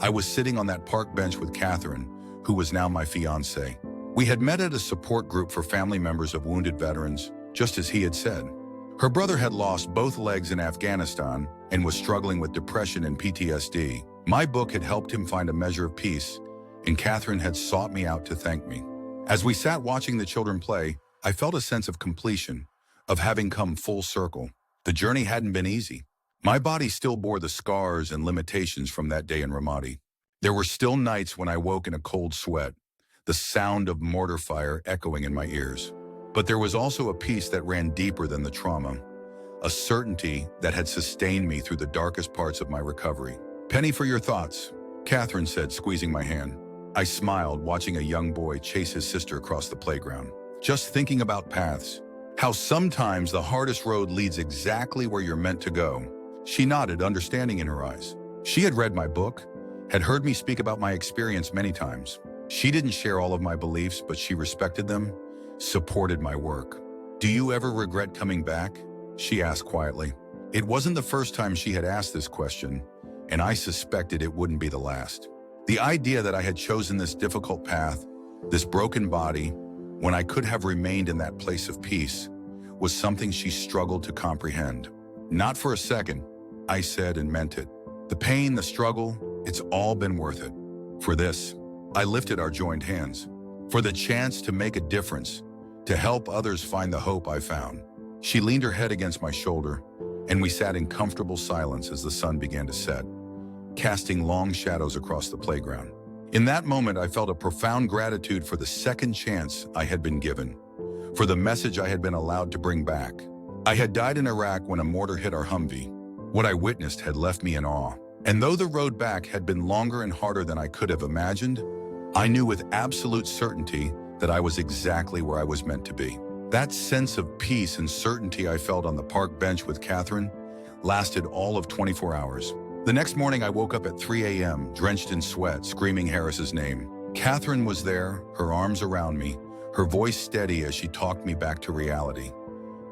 Speaker 1: I was sitting on that park bench with Catherine, who was now my fiancée. We had met at a support group for family members of wounded veterans, just as he had said. Her brother had lost both legs in Afghanistan and was struggling with depression and PTSD. My book had helped him find a measure of peace, and Catherine had sought me out to thank me. As we sat watching the children play, I felt a sense of completion, of having come full circle. The journey hadn't been easy. My body still bore the scars and limitations from that day in Ramadi. There were still nights when I woke in a cold sweat, the sound of mortar fire echoing in my ears. But there was also a peace that ran deeper than the trauma, a certainty that had sustained me through the darkest parts of my recovery. "Penny, for your thoughts," Catherine said, squeezing my hand. I smiled, watching a young boy chase his sister across the playground. Just thinking about paths, how sometimes the hardest road leads exactly where you're meant to go. She nodded, understanding in her eyes. She had read my book, had heard me speak about my experience many times. She didn't share all of my beliefs, but she respected them, supported my work. "Do you ever regret coming back?" she asked quietly. It wasn't the first time she had asked this question, and I suspected it wouldn't be the last. The idea that I had chosen this difficult path, this broken body, when I could have remained in that place of peace, was something she struggled to comprehend. "Not for a second," I said, and meant it. "The pain, the struggle, it's all been worth it. For this," I lifted our joined hands, "for the chance to make a difference, to help others find the hope I found." She leaned her head against my shoulder, and we sat in comfortable silence as the sun began to set, casting long shadows across the playground. In that moment, I felt a profound gratitude for the second chance I had been given, for the message I had been allowed to bring back. I had died in Iraq when a mortar hit our Humvee. What I witnessed had left me in awe. And though the road back had been longer and harder than I could have imagined, I knew with absolute certainty that I was exactly where I was meant to be. That sense of peace and certainty I felt on the park bench with Catherine lasted all of 24 hours. The next morning, I woke up at 3 a.m., drenched in sweat, screaming Harris's name. Catherine was there, her arms around me, her voice steady as she talked me back to reality.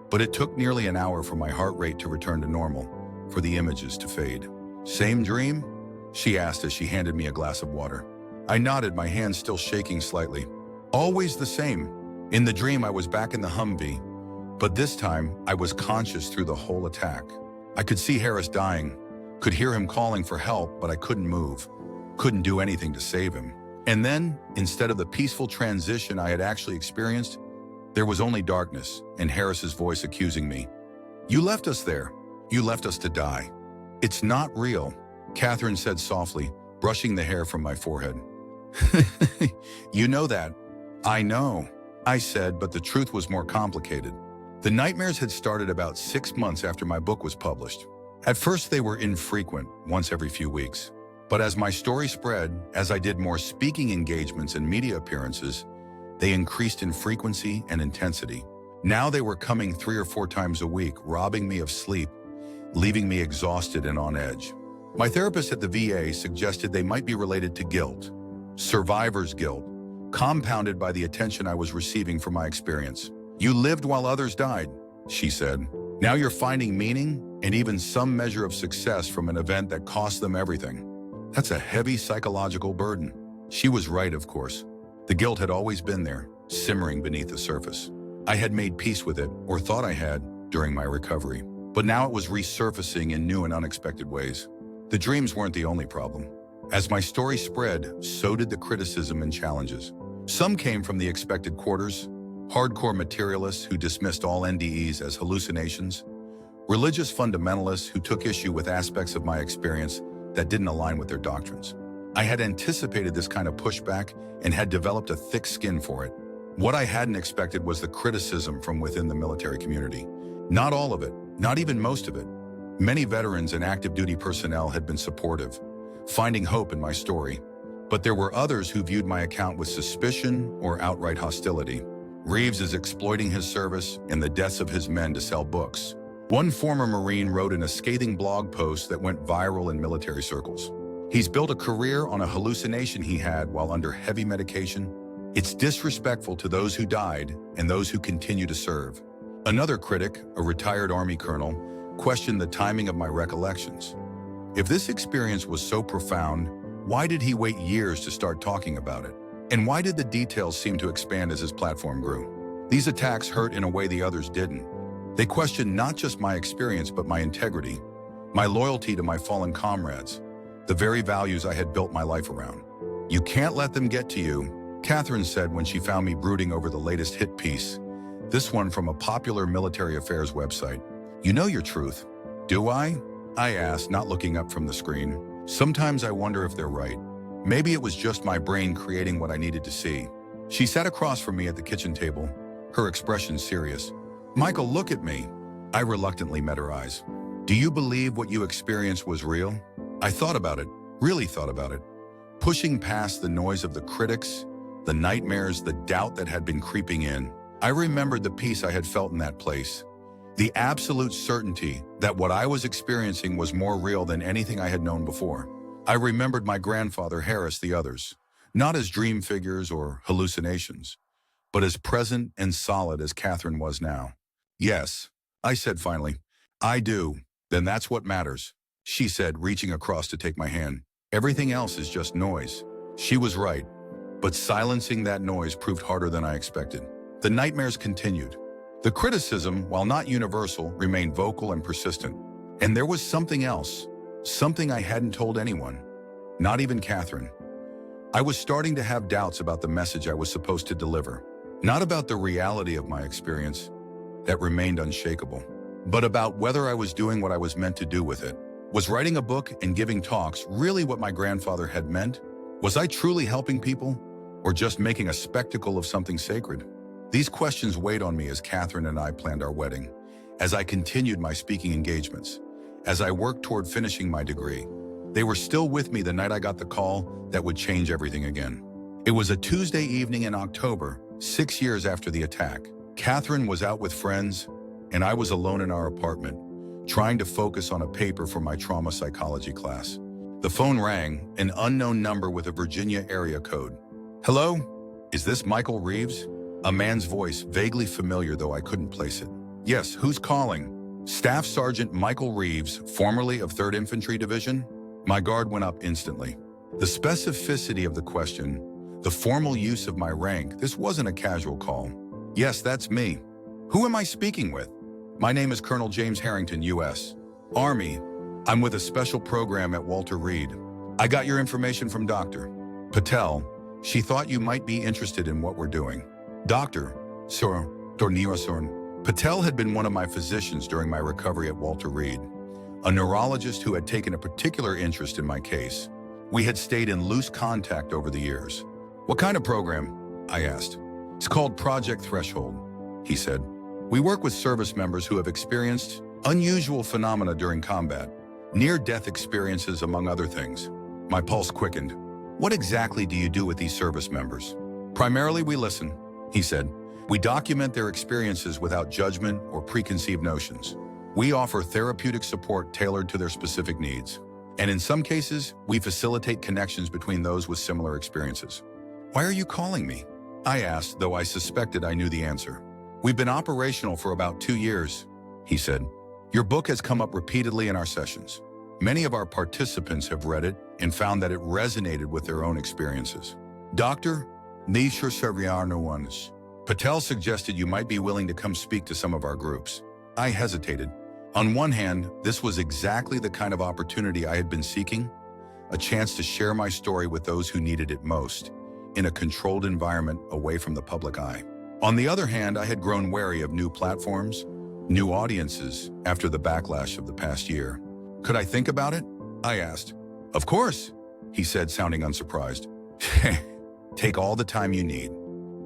Speaker 1: But it took nearly an hour for my heart rate to return to normal, for the images to fade. "Same dream?" she asked as she handed me a glass of water. I nodded, my hand still shaking slightly. "Always the same. In the dream, I was back in the Humvee, but this time I was conscious through the whole attack. I could see Harris dying, could hear him calling for help, but I couldn't move, couldn't do anything to save him. And then, instead of the peaceful transition I had actually experienced, there was only darkness and Harris's voice accusing me. "You left us there. You left us to die. It's not real," Catherine said softly, brushing the hair from my forehead. "You know that." "I know," I said, but the truth was more complicated. The nightmares had started about 6 months after my book was published. At first, they were infrequent, once every few weeks. But as my story spread, as I did more speaking engagements and media appearances, they increased in frequency and intensity. Now they were coming 3 or 4 times a week, robbing me of sleep, leaving me exhausted and on edge. My therapist at the VA suggested they might be related to guilt, survivor's guilt, compounded by the attention I was receiving from my experience. "You lived while others died," she said. "Now you're finding meaning and even some measure of success from an event that cost them everything. That's a heavy psychological burden." She was right, of course. The guilt had always been there, simmering beneath the surface. I had made peace with it, or thought I had, during my recovery. But now it was resurfacing in new and unexpected ways. The dreams weren't the only problem. As my story spread, so did the criticism and challenges. Some came from the expected quarters, hardcore materialists who dismissed all NDEs as hallucinations, religious fundamentalists who took issue with aspects of my experience that didn't align with their doctrines. I had anticipated this kind of pushback and had developed a thick skin for it. What I hadn't expected was the criticism from within the military community. Not all of it, not even most of it. Many veterans and active duty personnel had been supportive, finding hope in my story. But there were others who viewed my account with suspicion or outright hostility. Reeves is exploiting his service and the deaths of his men to sell books. One former Marine wrote in a scathing blog post that went viral in military circles. He's built a career on a hallucination he had while under heavy medication. It's disrespectful to those who died and those who continue to serve. Another critic, a retired Army colonel, questioned the timing of my recollections. If this experience was so profound, why did he wait years to start talking about it? And why did the details seem to expand as his platform grew? These attacks hurt in a way the others didn't. They questioned not just my experience, but my integrity, my loyalty to my fallen comrades, the very values I had built my life around. "You can't let them get to you," Catherine said when she found me brooding over the latest hit piece, this one from a popular military affairs website. "You know your truth." "Do I?" I asked, not looking up from the screen. "Sometimes I wonder if they're right. Maybe it was just my brain creating what I needed to see." She sat across from me at the kitchen table, her expression serious. "Michael, look at me." I reluctantly met her eyes. "Do you believe what you experienced was real?" I thought about it, really thought about it. Pushing past the noise of the critics, the nightmares, the doubt that had been creeping in, I remembered the peace I had felt in that place. The absolute certainty that what I was experiencing was more real than anything I had known before. I remembered my grandfather, Harris, the others, not as dream figures or hallucinations, but as present and solid as Catherine was now. "Yes," I said finally. "I do. Then that's what matters," she said, reaching across to take my hand. "Everything else is just noise." She was right, but silencing that noise proved harder than I expected. The nightmares continued. The criticism, while not universal, remained vocal and persistent. And there was something else, something I hadn't told anyone, not even Catherine. I was starting to have doubts about the message I was supposed to deliver, not about the reality of my experience that remained unshakable, but about whether I was doing what I was meant to do with it. Was writing a book and giving talks really what my grandfather had meant? Was I truly helping people, or just making a spectacle of something sacred? These questions weighed on me as Catherine and I planned our wedding, as I continued my speaking engagements, as I worked toward finishing my degree. They were still with me the night I got the call that would change everything again. It was a Tuesday evening in October, 6 years after the attack. Catherine was out with friends, and I was alone in our apartment, trying to focus on a paper for my trauma psychology class. The phone rang, an unknown number with a Virginia area code. "Hello? Is this Michael Reeves?" A man's voice, vaguely familiar though I couldn't place it. "Yes, who's calling?" "Staff Sergeant Michael Reeves, formerly of 3rd Infantry Division?" My guard went up instantly. The specificity of the question, the formal use of my rank, this wasn't a casual call. "Yes, that's me." "Who am I speaking with?" "My name is Colonel James Harrington, U.S. Army. I'm with a special program at Walter Reed. I got your information from Dr. Patel. She thought you might be interested in what we're doing." Dr. Patel had been one of my physicians during my recovery at Walter Reed, a neurologist who had taken a particular interest in my case. We had stayed in loose contact over the years. "What kind of program?" I asked. "It's called Project Threshold," he said. "We work with service members who have experienced unusual phenomena during combat, near-death experiences among other things." My pulse quickened. "What exactly do you do with these service members?" "Primarily we listen," he said. "We document their experiences without judgment or preconceived notions. We offer therapeutic support tailored to their specific needs. And in some cases, we facilitate connections between those with similar experiences." "Why are you calling me?" I asked, though I suspected I knew the answer. "We've been operational for about 2 years," he said. "Your book has come up repeatedly in our sessions. Many of our participants have read it and found that it resonated with their own experiences. Dr. Patel suggested you might be willing to come speak to some of our groups." I hesitated. On one hand, this was exactly the kind of opportunity I had been seeking, a chance to share my story with those who needed it most, in a controlled environment away from the public eye. On the other hand, I had grown wary of new platforms, new audiences after the backlash of the past year. "Could I think about it?" I asked. "Of course," he said, sounding unsurprised. "Take all the time you need.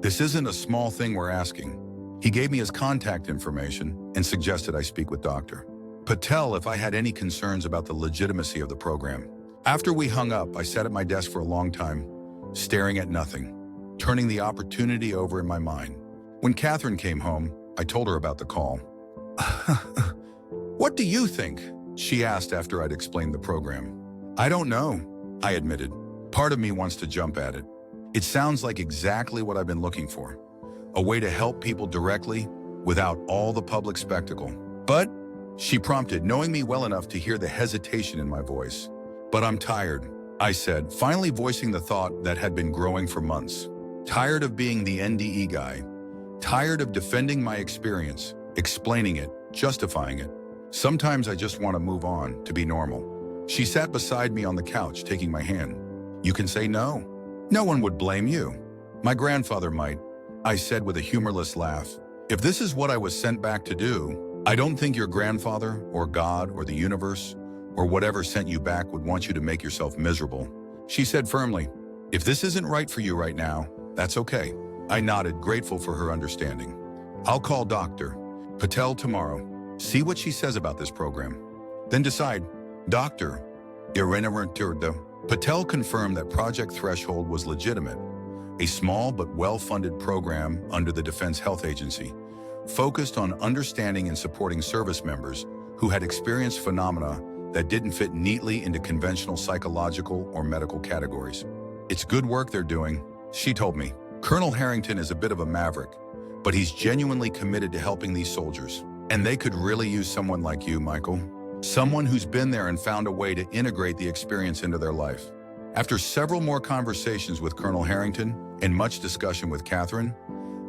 Speaker 1: This isn't a small thing we're asking." He gave me his contact information and suggested I speak with Dr. Patel if I had any concerns about the legitimacy of the program. After we hung up, I sat at my desk for a long time, staring at nothing, turning the opportunity over in my mind. When Catherine came home, I told her about the call. "What do you think?" she asked after I'd explained the program. "I don't know," I admitted. Part of me wants to jump at it. It sounds like exactly what I've been looking for. A way to help people directly, without all the public spectacle. "But," she prompted, knowing me well enough to hear the hesitation in my voice. "But I'm tired," I said, finally voicing the thought that had been growing for months. Tired of being the NDE guy. Tired of defending my experience, explaining it, justifying it. Sometimes I just want to move on, to be normal. She sat beside me on the couch, taking my hand. You can say no. No one would blame you. My grandfather might, I said with a humorless laugh. If this is what I was sent back to do, I don't think your grandfather or God or the universe or whatever sent you back would want you to make yourself miserable. She said firmly, if this isn't right for you right now, that's okay. I nodded, grateful for her understanding. I'll call Dr. Patel tomorrow, see what she says about this program. Then decide. Dr. Patel confirmed that Project Threshold was legitimate, a small but well-funded program under the Defense Health Agency, focused on understanding and supporting service members who had experienced phenomena that didn't fit neatly into conventional psychological or medical categories. It's good work they're doing, she told me. Colonel Harrington is a bit of a maverick, but he's genuinely committed to helping these soldiers. And they could really use someone like you, Michael. Someone who's been there and found a way to integrate the experience into their life. After several more conversations with Colonel Harrington and much discussion with Catherine,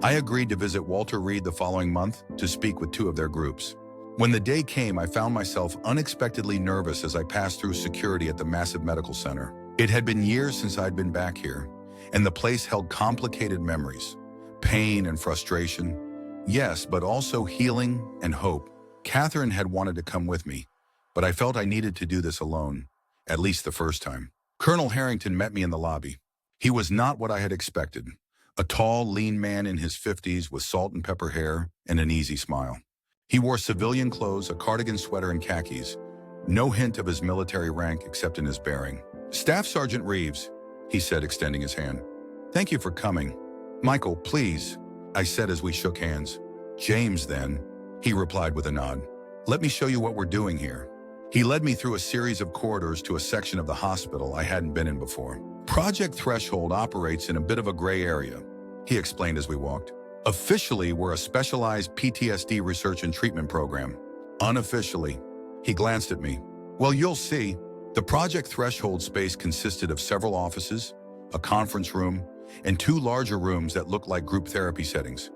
Speaker 1: I agreed to visit Walter Reed the following month to speak with 2 of their groups. When the day came, I found myself unexpectedly nervous as I passed through security at the massive medical center. It had been years since I'd been back here, and the place held complicated memories, pain and frustration. Yes, but also healing and hope. Catherine had wanted to come with me, but I felt I needed to do this alone, at least the first time. Colonel Harrington met me in the lobby. He was not what I had expected. A tall, lean man in his 50s with salt and pepper hair and an easy smile. He wore civilian clothes, a cardigan sweater and khakis. No hint of his military rank except in his bearing. Staff Sergeant Reeves, he said, extending his hand. Thank you for coming. Michael, please, I said as we shook hands. James, then, he replied with a nod. Let me show you what we're doing here. He led me through a series of corridors to a section of the hospital I hadn't been in before. Project Threshold operates in a bit of a gray area, he explained as we walked. Officially, we're a specialized PTSD research and treatment program. Unofficially, he glanced at me. Well, you'll see. The Project Threshold space consisted of several offices, a conference room, and 2 larger rooms that looked like group therapy settings.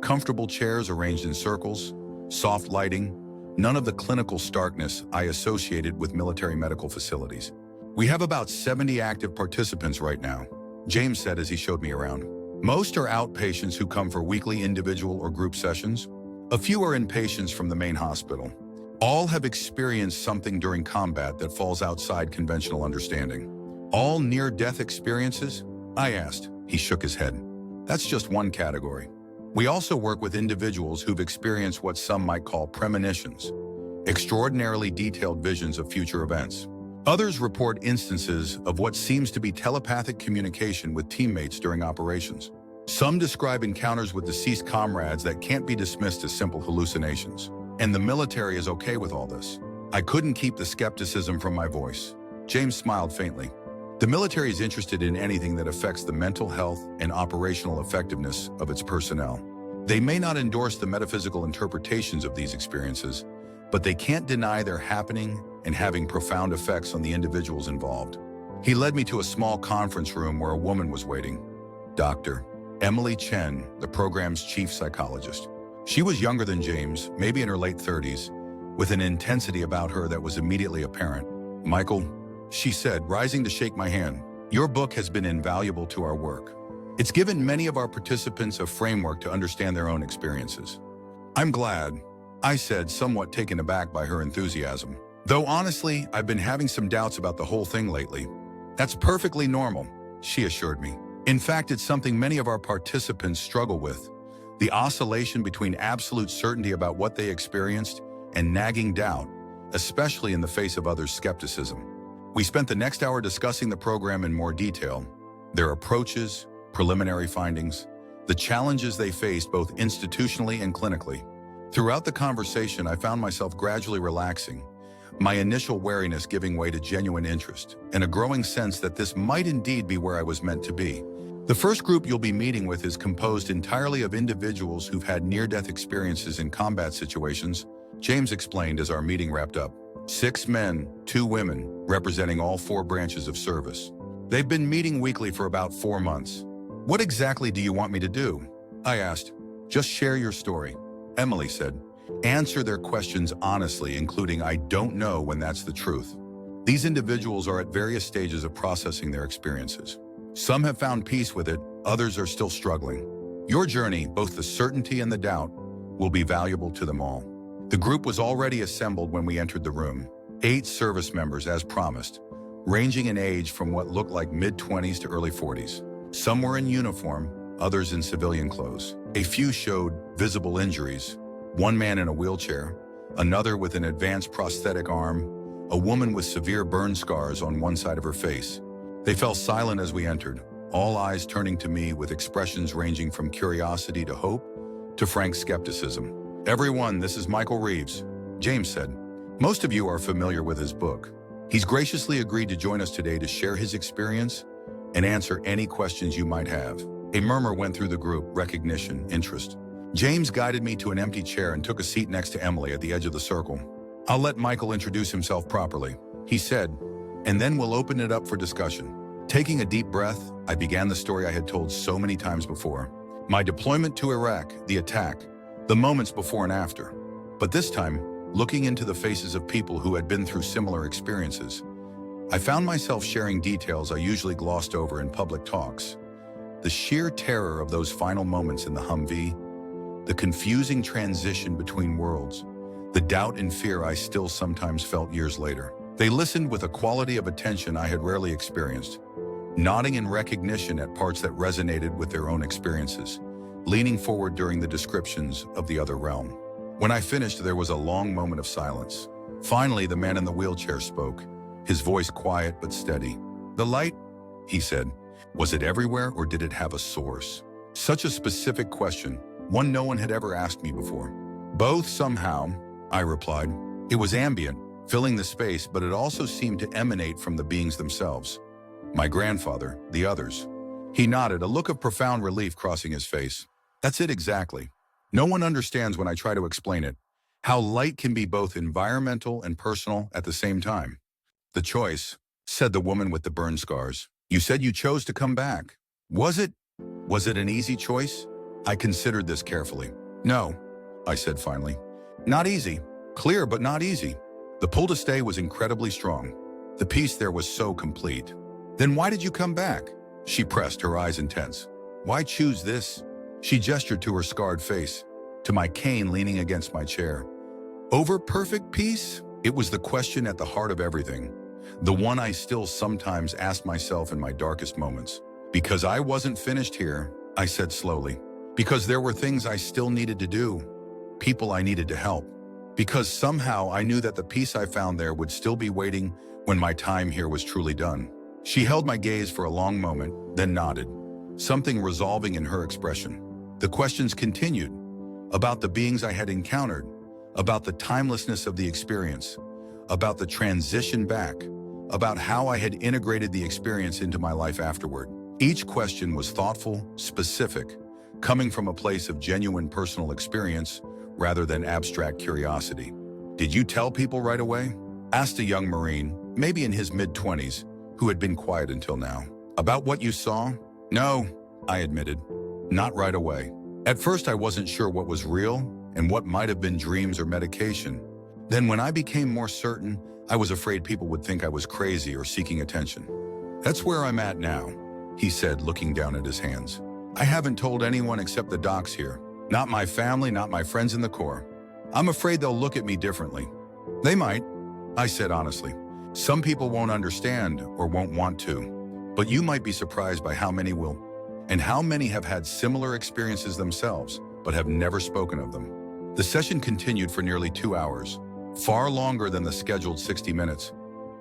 Speaker 1: Comfortable chairs arranged in circles, soft lighting, none of the clinical starkness I associated with military medical facilities. We have about 70 active participants right now, James said as he showed me around. Most are outpatients who come for weekly individual or group sessions. A few are inpatients from the main hospital. All have experienced something during combat that falls outside conventional understanding. All near-death experiences? I asked. He shook his head. That's just one category. We also work with individuals who've experienced what some might call premonitions, extraordinarily detailed visions of future events. Others report instances of what seems to be telepathic communication with teammates during operations. Some describe encounters with deceased comrades that can't be dismissed as simple hallucinations. And the military is okay with all this. I couldn't keep the skepticism from my voice. James smiled faintly. The military is interested in anything that affects the mental health and operational effectiveness of its personnel. They may not endorse the metaphysical interpretations of these experiences, but they can't deny they're happening and having profound effects on the individuals involved. He led me to a small conference room where a woman was waiting. Dr. Emily Chen, the program's chief psychologist. She was younger than James, maybe in her late 30s, with an intensity about her that was immediately apparent. Michael, she said, rising to shake my hand, your book has been invaluable to our work. It's given many of our participants a framework to understand their own experiences. I'm glad, I said, somewhat taken aback by her enthusiasm. Though honestly, I've been having some doubts about the whole thing lately. That's perfectly normal, she assured me. In fact, it's something many of our participants struggle with. The oscillation between absolute certainty about what they experienced and nagging doubt, especially in the face of others' skepticism. We spent the next hour discussing the program in more detail, their approaches, preliminary findings, the challenges they faced both institutionally and clinically. Throughout the conversation, I found myself gradually relaxing, my initial wariness giving way to genuine interest, and a growing sense that this might indeed be where I was meant to be. The first group you'll be meeting with is composed entirely of individuals who've had near-death experiences in combat situations, James explained as our meeting wrapped up. 6 men, 2 women, representing all 4 branches of service. They've been meeting weekly for about 4 months. What exactly do you want me to do? I asked. Just share your story, Emily said. Answer their questions honestly, including "I don't know" when that's the truth. These individuals are at various stages of processing their experiences. Some have found peace with it, others are still struggling. Your journey, both the certainty and the doubt, will be valuable to them all. The group was already assembled when we entered the room. 8 service members, as promised, ranging in age from what looked like mid-20s to early 40s. Some were in uniform, others in civilian clothes. A few showed visible injuries. One man in a wheelchair, another with an advanced prosthetic arm, a woman with severe burn scars on one side of her face. They fell silent as we entered, all eyes turning to me with expressions ranging from curiosity to hope to frank skepticism. "Everyone, this is Michael Reeves," James said. "Most of you are familiar with his book. He's graciously agreed to join us today to share his experience and answer any questions you might have." A murmur went through the group, recognition, interest. James guided me to an empty chair and took a seat next to Emily at the edge of the circle. "I'll let Michael introduce himself properly," he said, "and then we'll open it up for discussion." Taking a deep breath, I began the story I had told so many times before. My deployment to Iraq, the attack, the moments before and after. But this time, looking into the faces of people who had been through similar experiences, I found myself sharing details I usually glossed over in public talks. The sheer terror of those final moments in the Humvee, the confusing transition between worlds, the doubt and fear I still sometimes felt years later. They listened with a quality of attention I had rarely experienced, nodding in recognition at parts that resonated with their own experiences, leaning forward during the descriptions of the other realm. When I finished, there was a long moment of silence. Finally, the man in the wheelchair spoke, his voice quiet but steady. "The light," he said, "was it everywhere or did it have a source?" Such a specific question, one no one had ever asked me before. "Both somehow," I replied. "It was ambient, filling the space, but it also seemed to emanate from the beings themselves. My grandfather, the others." He nodded, a look of profound relief crossing his face. "That's it exactly. No one understands when I try to explain it, how light can be both environmental and personal at the same time." "The choice," said the woman with the burn scars. "You said you chose to come back. Was it an easy choice?" I considered this carefully. "No," I said finally. "Not easy. Clear, but not easy. The pull to stay was incredibly strong. The peace there was so complete." "Then why did you come back?" She pressed, her eyes intense. "Why choose this?" She gestured to her scarred face, to my cane leaning against my chair. "Over perfect peace?" It was the question at the heart of everything, the one I still sometimes ask myself in my darkest moments. "Because I wasn't finished here," I said slowly. "Because there were things I still needed to do, people I needed to help. Because somehow I knew that the peace I found there would still be waiting when my time here was truly done." She held my gaze for a long moment, then nodded, something resolving in her expression. The questions continued, about the beings I had encountered, about the timelessness of the experience, about the transition back, about how I had integrated the experience into my life afterward. Each question was thoughtful, specific, coming from a place of genuine personal experience rather than abstract curiosity. "Did you tell people right away?" asked a young Marine, maybe in his mid-20s, who had been quiet until now. "About what you saw?" "No," I admitted. "Not right away. At first I wasn't sure what was real and what might have been dreams or medication. Then when I became more certain, I was afraid people would think I was crazy or seeking attention. That's where I'm at now," he said, looking down at his hands. "I haven't told anyone except the docs here. Not my family, not my friends in the Corps. I'm afraid they'll look at me differently." "They might," I said honestly. "Some people won't understand or won't want to. But you might be surprised by how many will, and how many have had similar experiences themselves, but have never spoken of them." The session continued for nearly 2 hours, far longer than the scheduled 60 minutes,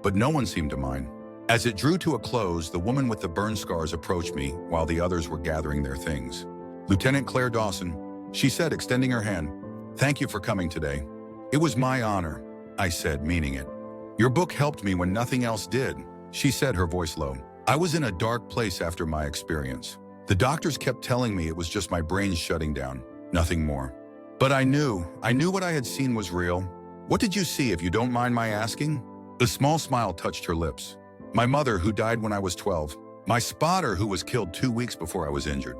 Speaker 1: but no one seemed to mind. As it drew to a close, the woman with the burn scars approached me while the others were gathering their things. "Lieutenant Claire Dawson," she said, extending her hand. "Thank you for coming today." "It was my honor," I said, meaning it. "Your book helped me when nothing else did," she said, her voice low. "I was in a dark place after my experience. The doctors kept telling me it was just my brain shutting down, nothing more. But I knew what I had seen was real." "What did you see, if you don't mind my asking?" A small smile touched her lips. "My mother, who died when I was 12. My spotter, who was killed 2 weeks before I was injured.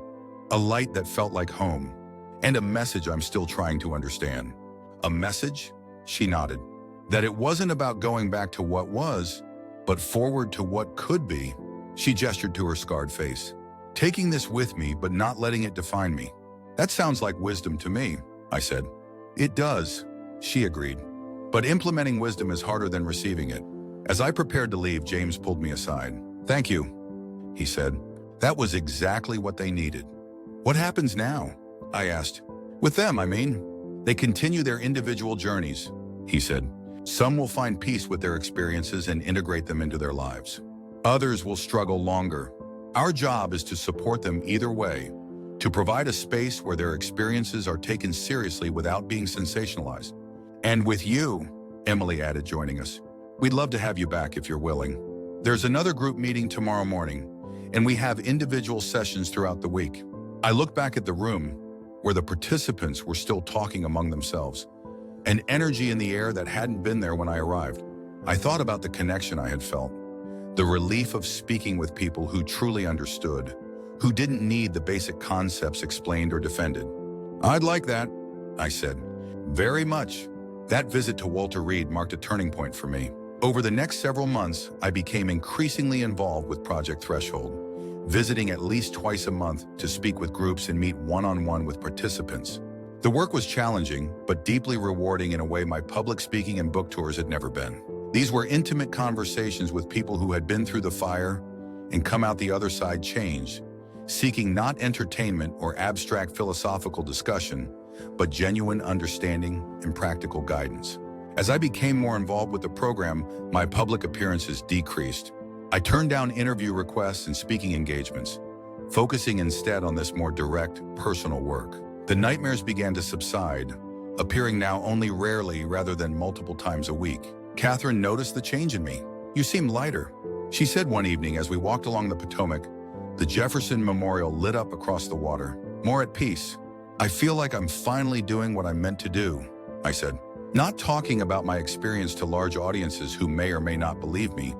Speaker 1: A light that felt like home. And a message I'm still trying to understand. A message? She nodded. That it wasn't about going back to what was, but forward to what could be. She gestured to her scarred face. Taking this with me, but not letting it define me. That sounds like wisdom to me, I said. It does, she agreed. But implementing wisdom is harder than receiving it. As I prepared to leave, James pulled me aside. Thank you, he said. That was exactly what they needed. What happens now? I asked. With them, I mean. They continue their individual journeys, he said. Some will find peace with their experiences and integrate them into their lives. Others will struggle longer. Our job is to support them either way, to provide a space where their experiences are taken seriously without being sensationalized. And with you, Emily added, joining us. We'd love to have you back if you're willing. There's another group meeting tomorrow morning, and we have individual sessions throughout the week. I looked back at the room where the participants were still talking among themselves, an energy in the air that hadn't been there when I arrived. I thought about the connection I had felt, the relief of speaking with people who truly understood, who didn't need the basic concepts explained or defended. I'd like that, I said. Very much. That visit to Walter Reed marked a turning point for me. Over the next several months, I became increasingly involved with Project Threshold, visiting at least twice a month to speak with groups and meet one-on-one with participants. The work was challenging, but deeply rewarding in a way my public speaking and book tours had never been. These were intimate conversations with people who had been through the fire and come out the other side changed, seeking not entertainment or abstract philosophical discussion, but genuine understanding and practical guidance. As I became more involved with the program, my public appearances decreased. I turned down interview requests and speaking engagements, focusing instead on this more direct, personal work. The nightmares began to subside, appearing now only rarely rather than multiple times a week. Catherine noticed the change in me. You seem lighter, she said one evening as we walked along the Potomac. The Jefferson Memorial lit up across the water. More at peace. I feel like I'm finally doing what I'm meant to do, I said. Not talking about my experience to large audiences who may or may not believe me,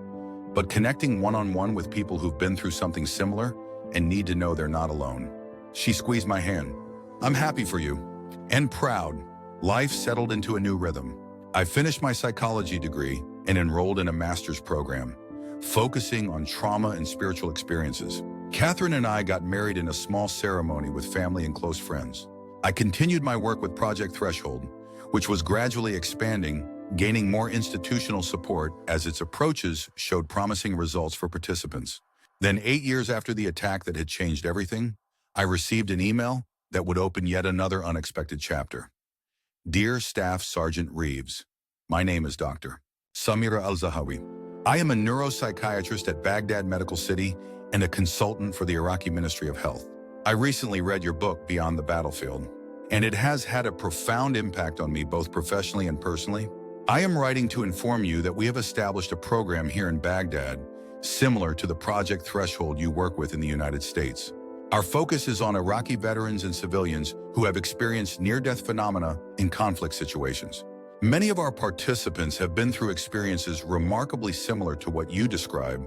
Speaker 1: but connecting one-on-one with people who've been through something similar and need to know they're not alone. She squeezed my hand. I'm happy for you and proud. Life settled into a new rhythm. I finished my psychology degree and enrolled in a master's program, focusing on trauma and spiritual experiences. Catherine and I got married in a small ceremony with family and close friends. I continued my work with Project Threshold, which was gradually expanding, gaining more institutional support as its approaches showed promising results for participants. Then 8 years after the attack that had changed everything, I received an email that would open yet another unexpected chapter. Dear Staff Sergeant Reeves, my name is Dr. Samira Al-Zahawi. I am a neuropsychiatrist at Baghdad Medical City and a consultant for the Iraqi Ministry of Health. I recently read your book, Beyond the Battlefield, and it has had a profound impact on me both professionally and personally. I am writing to inform you that we have established a program here in Baghdad similar to the Project Threshold you work with in the United States. Our focus is on Iraqi veterans and civilians who have experienced near-death phenomena in conflict situations. Many of our participants have been through experiences remarkably similar to what you describe,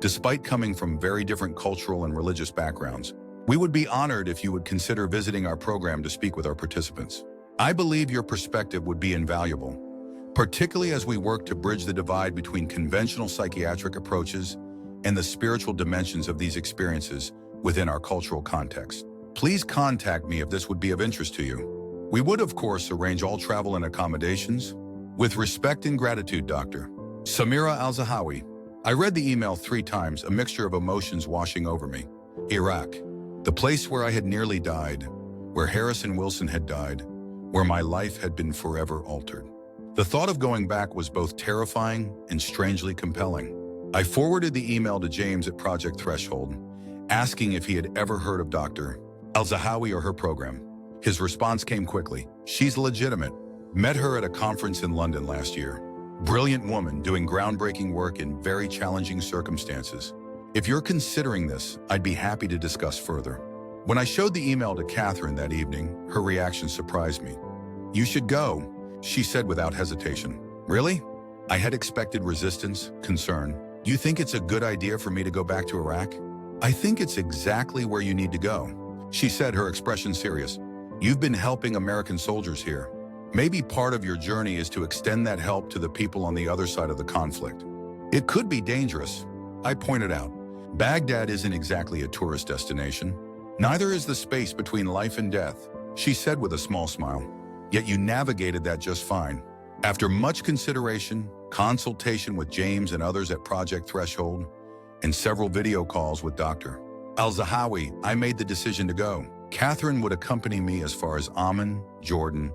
Speaker 1: despite coming from very different cultural and religious backgrounds. We would be honored if you would consider visiting our program to speak with our participants. I believe your perspective would be invaluable, particularly as we work to bridge the divide between conventional psychiatric approaches and the spiritual dimensions of these experiences within our cultural context. Please contact me if this would be of interest to you. We would, of course, arrange all travel and accommodations. With respect and gratitude, Dr. Samira Al-Zahawi. I read the email 3 times, a mixture of emotions washing over me. Iraq, the place where I had nearly died, where Harrison Wilson had died, where my life had been forever altered. The thought of going back was both terrifying and strangely compelling. I forwarded the email to James at Project Threshold, asking if he had ever heard of Dr. Al-Zahawi or her program. His response came quickly. She's legitimate. Met her at a conference in London last year. Brilliant woman doing groundbreaking work in very challenging circumstances. If you're considering this, I'd be happy to discuss further. When I showed the email to Catherine that evening, her reaction surprised me. You should go, she said without hesitation. Really? I had expected resistance, concern. You think it's a good idea for me to go back to Iraq? I think it's exactly where you need to go, she said, her expression serious. You've been helping American soldiers here. Maybe part of your journey is to extend that help to the people on the other side of the conflict. It could be dangerous, I pointed out. Baghdad isn't exactly a tourist destination. Neither is the space between life and death, she said with a small smile. Yet you navigated that just fine. After much consideration, consultation with James and others at Project Threshold, and several video calls with Dr. Al-Zahawi, I made the decision to go. Catherine would accompany me as far as Amman, Jordan,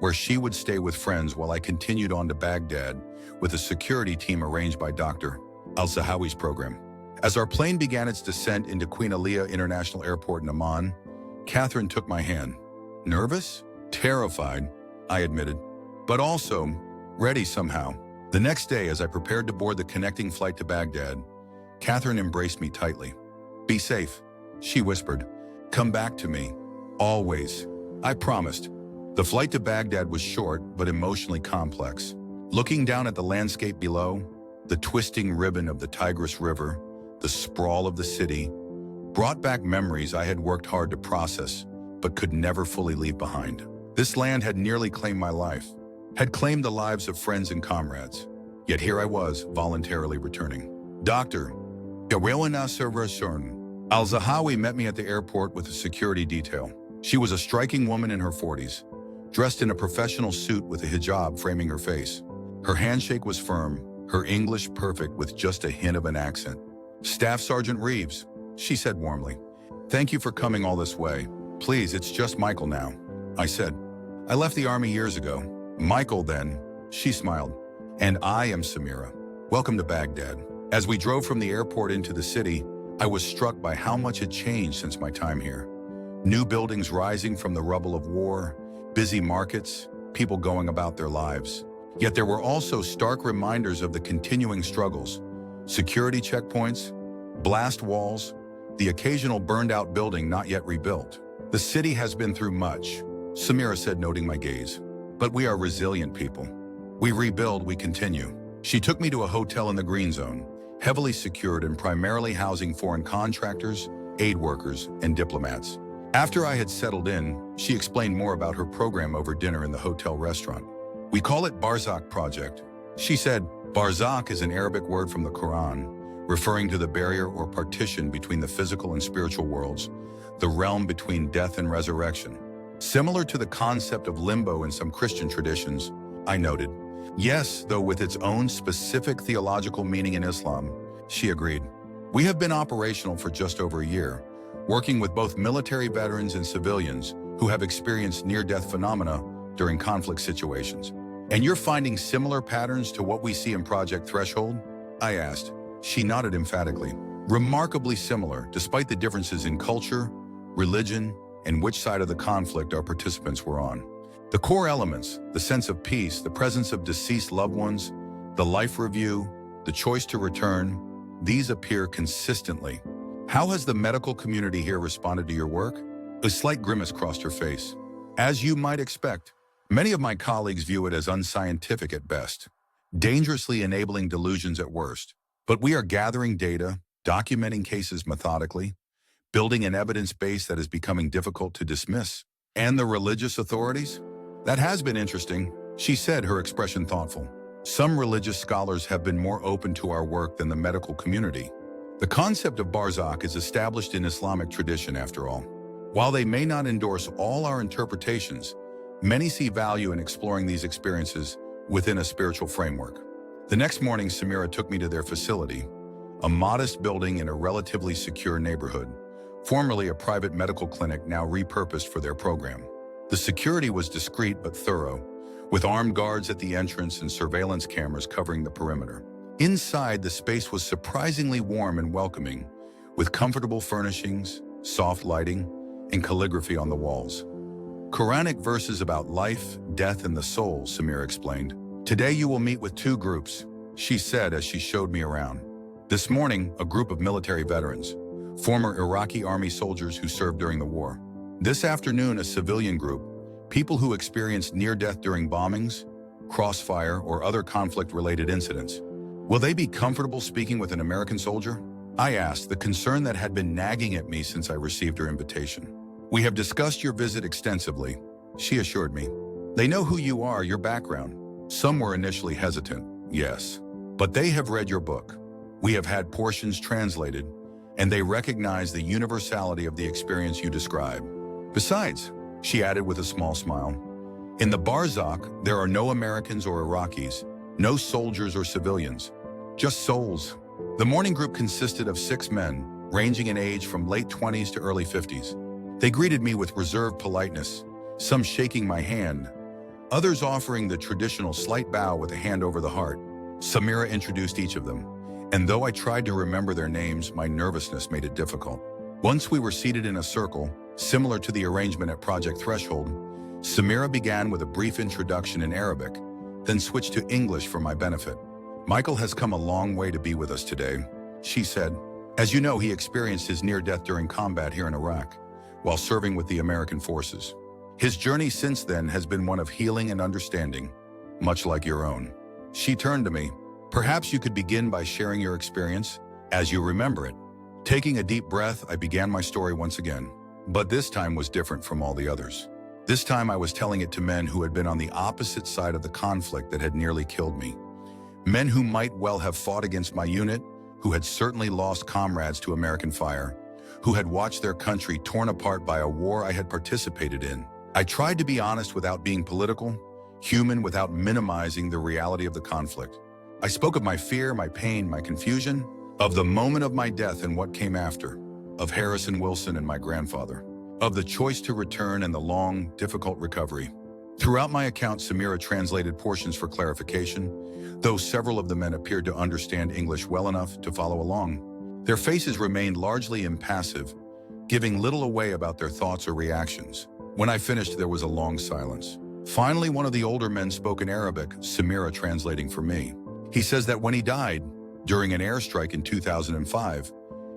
Speaker 1: where she would stay with friends while I continued on to Baghdad with a security team arranged by Dr. Al-Zahawi's program. As our plane began its descent into Queen Aliyah International Airport in Amman, Catherine took my hand. Nervous? Terrified, I admitted, but also ready somehow. The next day, as I prepared to board the connecting flight to Baghdad, Catherine embraced me tightly. Be safe, she whispered. Come back to me. Always. I promised. The flight to Baghdad was short but emotionally complex. Looking down at the landscape below, the twisting ribbon of the Tigris River, the sprawl of the city, brought back memories I had worked hard to process but could never fully leave behind. This land had nearly claimed my life, had claimed the lives of friends and comrades. Yet here I was, voluntarily returning. Dr. Al-Zahawi met me at the airport with a security detail. She was a striking woman in her 40s, dressed in a professional suit with a hijab framing her face. Her handshake was firm, her English perfect with just a hint of an accent. Staff Sergeant Reeves, she said warmly. Thank you for coming all this way. Please, it's just Michael now, I said. I left the Army years ago. Michael then, she smiled. And I am Samira. Welcome to Baghdad. As we drove from the airport into the city, I was struck by how much had changed since my time here. New buildings rising from the rubble of war, busy markets, people going about their lives. Yet there were also stark reminders of the continuing struggles. Security checkpoints, blast walls, the occasional burned-out building not yet rebuilt. The city has been through much, Samira said, noting my gaze. But we are resilient people. We rebuild, we continue. She took me to a hotel in the Green Zone, heavily secured and primarily housing foreign contractors, aid workers, and diplomats. After I had settled in, she explained more about her program over dinner in the hotel restaurant. We call it Barzakh Project. She said, Barzakh is an Arabic word from the Quran, referring to the barrier or partition between the physical and spiritual worlds, the realm between death and resurrection. Similar to the concept of limbo in some Christian traditions, I noted. Yes, though with its own specific theological meaning in Islam, she agreed. We have been operational for just over a year, working with both military veterans and civilians who have experienced near-death phenomena during conflict situations. And you're finding similar patterns to what we see in Project Threshold? I asked. She nodded emphatically. Remarkably similar, despite the differences in culture, religion, and which side of the conflict our participants were on. The core elements, the sense of peace, the presence of deceased loved ones, the life review, the choice to return, these appear consistently. How has the medical community here responded to your work? A slight grimace crossed her face. As you might expect, many of my colleagues view it as unscientific at best, dangerously enabling delusions at worst. But we are gathering data, documenting cases methodically, building an evidence base that is becoming difficult to dismiss. And the religious authorities? That has been interesting, she said, her expression thoughtful. Some religious scholars have been more open to our work than the medical community. The concept of Barzakh is established in Islamic tradition, after all. While they may not endorse all our interpretations, many see value in exploring these experiences within a spiritual framework. The next morning, Samira took me to their facility, a modest building in a relatively secure neighborhood, formerly a private medical clinic now repurposed for their program. The security was discreet but thorough, with armed guards at the entrance and surveillance cameras covering the perimeter. Inside, the space was surprisingly warm and welcoming, with comfortable furnishings, soft lighting, and calligraphy on the walls. Quranic verses about life, death, and the soul, Samira explained. Today you will meet with two groups, she said as she showed me around. This morning, a group of military veterans, former Iraqi army soldiers who served during the war. This afternoon, a civilian group, people who experienced near-death during bombings, crossfire, or other conflict-related incidents. Will they be comfortable speaking with an American soldier? I asked, the concern that had been nagging at me since I received her invitation. We have discussed your visit extensively, she assured me. They know who you are, your background. Some were initially hesitant, yes, but they have read your book. We have had portions translated, and they recognize the universality of the experience you describe. Besides, she added with a small smile, in the Barzakh, there are no Americans or Iraqis, no soldiers or civilians, just souls. The mourning group consisted of 6 men, ranging in age from late 20s to early 50s. They greeted me with reserved politeness, some shaking my hand, others offering the traditional slight bow with a hand over the heart. Samira introduced each of them, and though I tried to remember their names, my nervousness made it difficult. Once we were seated in a circle, similar to the arrangement at Project Threshold, Samira began with a brief introduction in Arabic, then switched to English for my benefit. Michael has come a long way to be with us today, she said. As you know, he experienced his near-death during combat here in Iraq, while serving with the American forces. His journey since then has been one of healing and understanding, much like your own. She turned to me. Perhaps you could begin by sharing your experience as you remember it. Taking a deep breath, I began my story once again, but this time was different from all the others. This time I was telling it to men who had been on the opposite side of the conflict that had nearly killed me. Men who might well have fought against my unit, who had certainly lost comrades to American fire, who had watched their country torn apart by a war I had participated in. I tried to be honest without being political, human without minimizing the reality of the conflict. I spoke of my fear, my pain, my confusion, of the moment of my death and what came after, of Harrison Wilson and my grandfather, of the choice to return and the long, difficult recovery. Throughout my account, Samira translated portions for clarification, though several of the men appeared to understand English well enough to follow along. Their faces remained largely impassive, giving little away about their thoughts or reactions. When I finished, there was a long silence. Finally, one of the older men spoke in Arabic, Samira translating for me. He says that when he died, during an airstrike in 2005,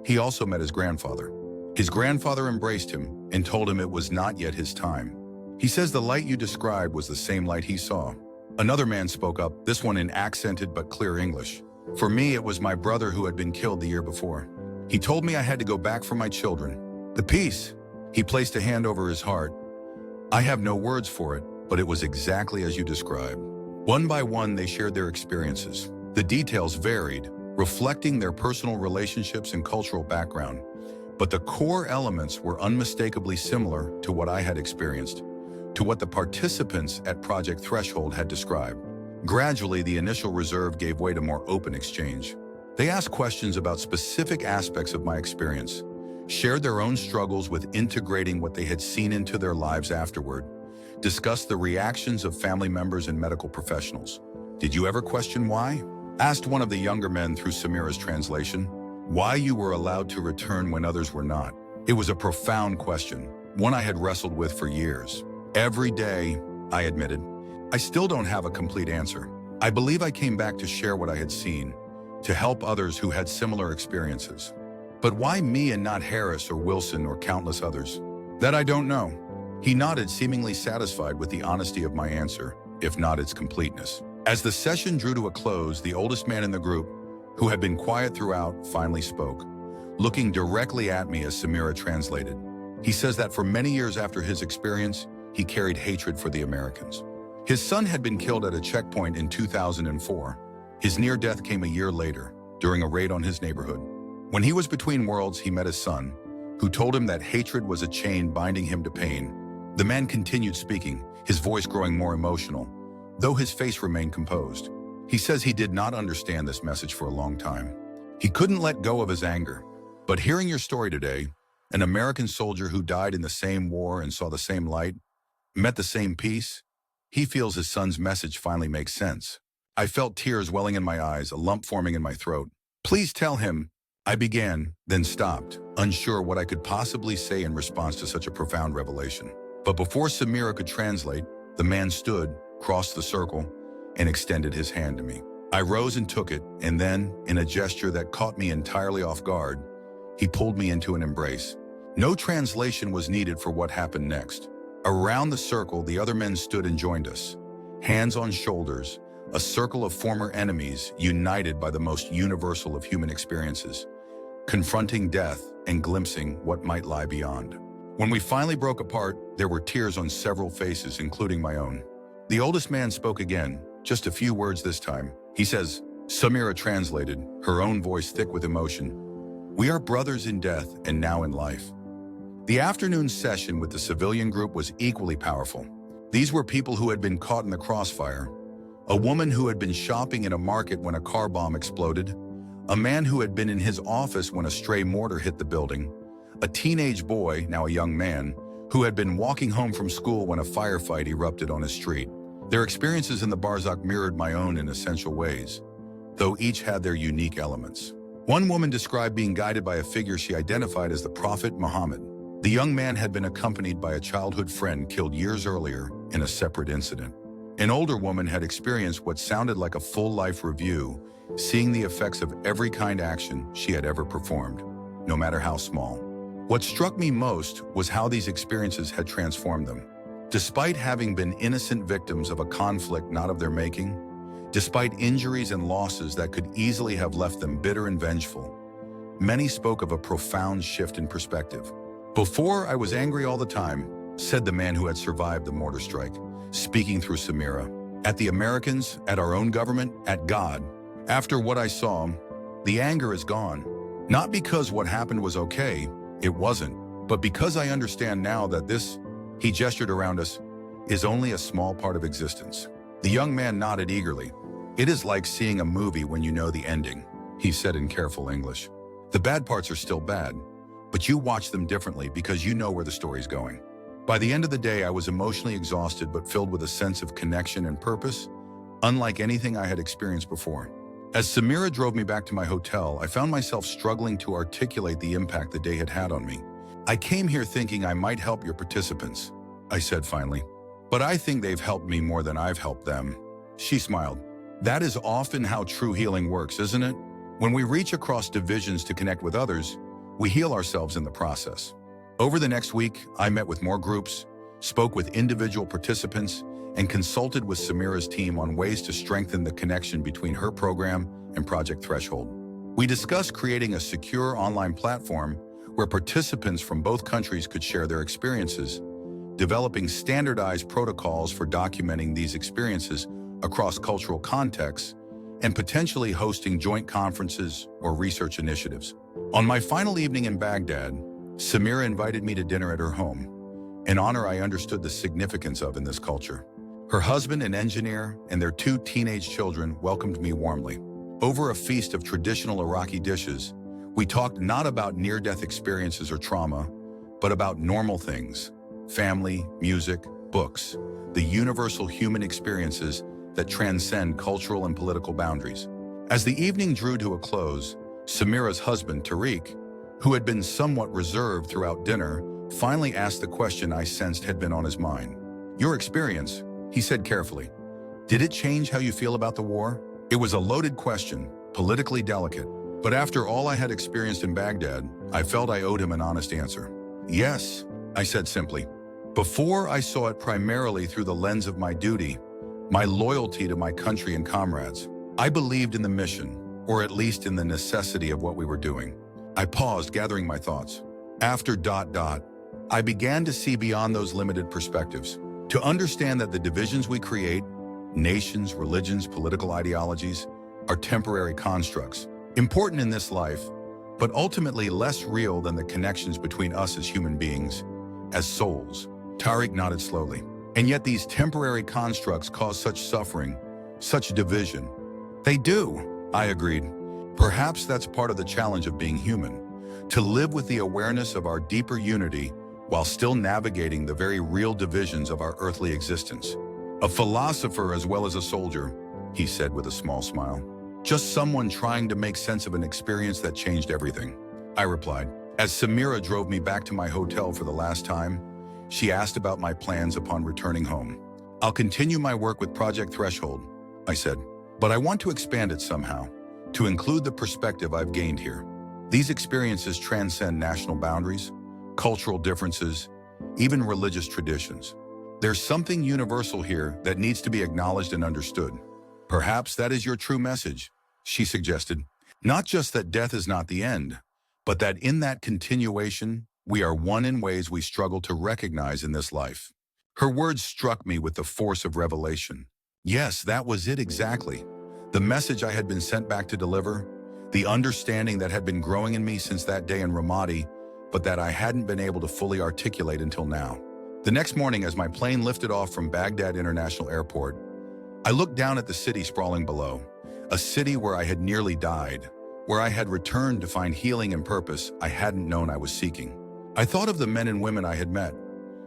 Speaker 1: he also met his grandfather. His grandfather embraced him and told him it was not yet his time. He says the light you described was the same light he saw. Another man spoke up, this one in accented but clear English. For me, it was my brother who had been killed the year before. He told me I had to go back for my children. The peace. He placed a hand over his heart. I have no words for it, but it was exactly as you described. One by one, they shared their experiences. The details varied, reflecting their personal relationships and cultural background, but the core elements were unmistakably similar to what I had experienced, to what the participants at Project Threshold had described. Gradually, the initial reserve gave way to more open exchange. They asked questions about specific aspects of my experience, shared their own struggles with integrating what they had seen into their lives afterward, discussed the reactions of family members and medical professionals. Did you ever question why? Asked one of the younger men through Samira's translation, why you were allowed to return when others were not. It was a profound question, one I had wrestled with for years. Every day, I admitted, I still don't have a complete answer. I believe I came back to share what I had seen, to help others who had similar experiences. But why me and not Harris or Wilson or countless others? That I don't know. He nodded, seemingly satisfied with the honesty of my answer, if not its completeness. As the session drew to a close, the oldest man in the group, who had been quiet throughout, finally spoke, looking directly at me as Samira translated. He says that for many years after his experience, he carried hatred for the Americans. His son had been killed at a checkpoint in 2004. His near death came a year later, during a raid on his neighborhood. When he was between worlds, he met his son, who told him that hatred was a chain binding him to pain. The man continued speaking, his voice growing more emotional, though his face remained composed. He says he did not understand this message for a long time. He couldn't let go of his anger. But hearing your story today, an American soldier who died in the same war and saw the same light, met the same peace, he feels his son's message finally makes sense. I felt tears welling in my eyes, a lump forming in my throat. Please tell him, I began, then stopped, unsure what I could possibly say in response to such a profound revelation. But before Samira could translate, the man stood, crossed the circle, and extended his hand to me. I rose and took it, and then, in a gesture that caught me entirely off guard, he pulled me into an embrace. No translation was needed for what happened next. Around the circle, the other men stood and joined us. Hands on shoulders, a circle of former enemies united by the most universal of human experiences, confronting death and glimpsing what might lie beyond. When we finally broke apart, there were tears on several faces, including my own. The oldest man spoke again, just a few words this time. He says, Samira translated, her own voice thick with emotion. We are brothers in death and now in life. The afternoon session with the civilian group was equally powerful. These were people who had been caught in the crossfire, a woman who had been shopping in a market when a car bomb exploded, a man who had been in his office when a stray mortar hit the building, a teenage boy, now a young man, who had been walking home from school when a firefight erupted on his street. Their experiences in the Barzakh mirrored my own in essential ways, though each had their unique elements. One woman described being guided by a figure she identified as the Prophet Muhammad. The young man had been accompanied by a childhood friend killed years earlier in a separate incident. An older woman had experienced what sounded like a full-life review, seeing the effects of every kind action she had ever performed, no matter how small. What struck me most was how these experiences had transformed them. Despite having been innocent victims of a conflict not of their making, despite injuries and losses that could easily have left them bitter and vengeful, many spoke of a profound shift in perspective. Before, I was angry all the time, said the man who had survived the mortar strike, speaking through Samira. At the Americans, at our own government, at God. After what I saw, the anger is gone. Not because what happened was okay, it wasn't, but because I understand now that this, he gestured around us, is only a small part of existence. The young man nodded eagerly. It is like seeing a movie when you know the ending, he said in careful English. The bad parts are still bad, but you watch them differently because you know where the story's going. By the end of the day, I was emotionally exhausted but filled with a sense of connection and purpose, unlike anything I had experienced before. As Samira drove me back to my hotel, I found myself struggling to articulate the impact the day had had on me. I came here thinking I might help your participants, I said finally. But I think they've helped me more than I've helped them. She smiled. That is often how true healing works, isn't it? When we reach across divisions to connect with others, we heal ourselves in the process. Over the next week, I met with more groups, spoke with individual participants, and consulted with Samira's team on ways to strengthen the connection between her program and Project Threshold. We discussed creating a secure online platform where participants from both countries could share their experiences, developing standardized protocols for documenting these experiences across cultural contexts, and potentially hosting joint conferences or research initiatives. On my final evening in Baghdad, Samira invited me to dinner at her home, an honor I understood the significance of in this culture. Her husband, an engineer, and their 2 teenage children welcomed me warmly. Over a feast of traditional Iraqi dishes, we talked not about near-death experiences or trauma, but about normal things: family, music, books, the universal human experiences that transcend cultural and political boundaries. As the evening drew to a close, Samira's husband, Tariq, who had been somewhat reserved throughout dinner, finally asked the question I sensed had been on his mind. Your experience, he said carefully, did it change how you feel about the war? It was a loaded question, politically delicate, but after all I had experienced in Baghdad, I felt I owed him an honest answer. Yes, I said simply. Before, I saw it primarily through the lens of my duty, my loyalty to my country and comrades. I believed in the mission, or at least in the necessity of what we were doing. I paused, gathering my thoughts. After ... I began to see beyond those limited perspectives, to understand that the divisions we create, nations, religions, political ideologies, are temporary constructs, important in this life, but ultimately less real than the connections between us as human beings, as souls. Tariq nodded slowly. And yet these temporary constructs cause such suffering, such division. They do, I agreed. Perhaps that's part of the challenge of being human, to live with the awareness of our deeper unity while still navigating the very real divisions of our earthly existence. A philosopher as well as a soldier, he said with a small smile. Just someone trying to make sense of an experience that changed everything, I replied. As Samira drove me back to my hotel for the last time, she asked about my plans upon returning home. I'll continue my work with Project Threshold, I said, but I want to expand it somehow, to include the perspective I've gained here. These experiences transcend national boundaries, cultural differences, even religious traditions. There's something universal here that needs to be acknowledged and understood. Perhaps that is your true message, she suggested. Not just that death is not the end, but that in that continuation, we are one in ways we struggle to recognize in this life. Her words struck me with the force of revelation. Yes, that was it exactly. The message I had been sent back to deliver, the understanding that had been growing in me since that day in Ramadi, but that I hadn't been able to fully articulate until now. The next morning, as my plane lifted off from Baghdad International Airport, I looked down at the city sprawling below, a city where I had nearly died, where I had returned to find healing and purpose I hadn't known I was seeking. I thought of the men and women I had met,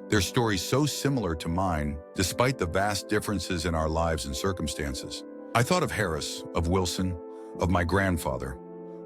Speaker 1: their stories so similar to mine, despite the vast differences in our lives and circumstances. I thought of Harris, of Wilson, of my grandfather,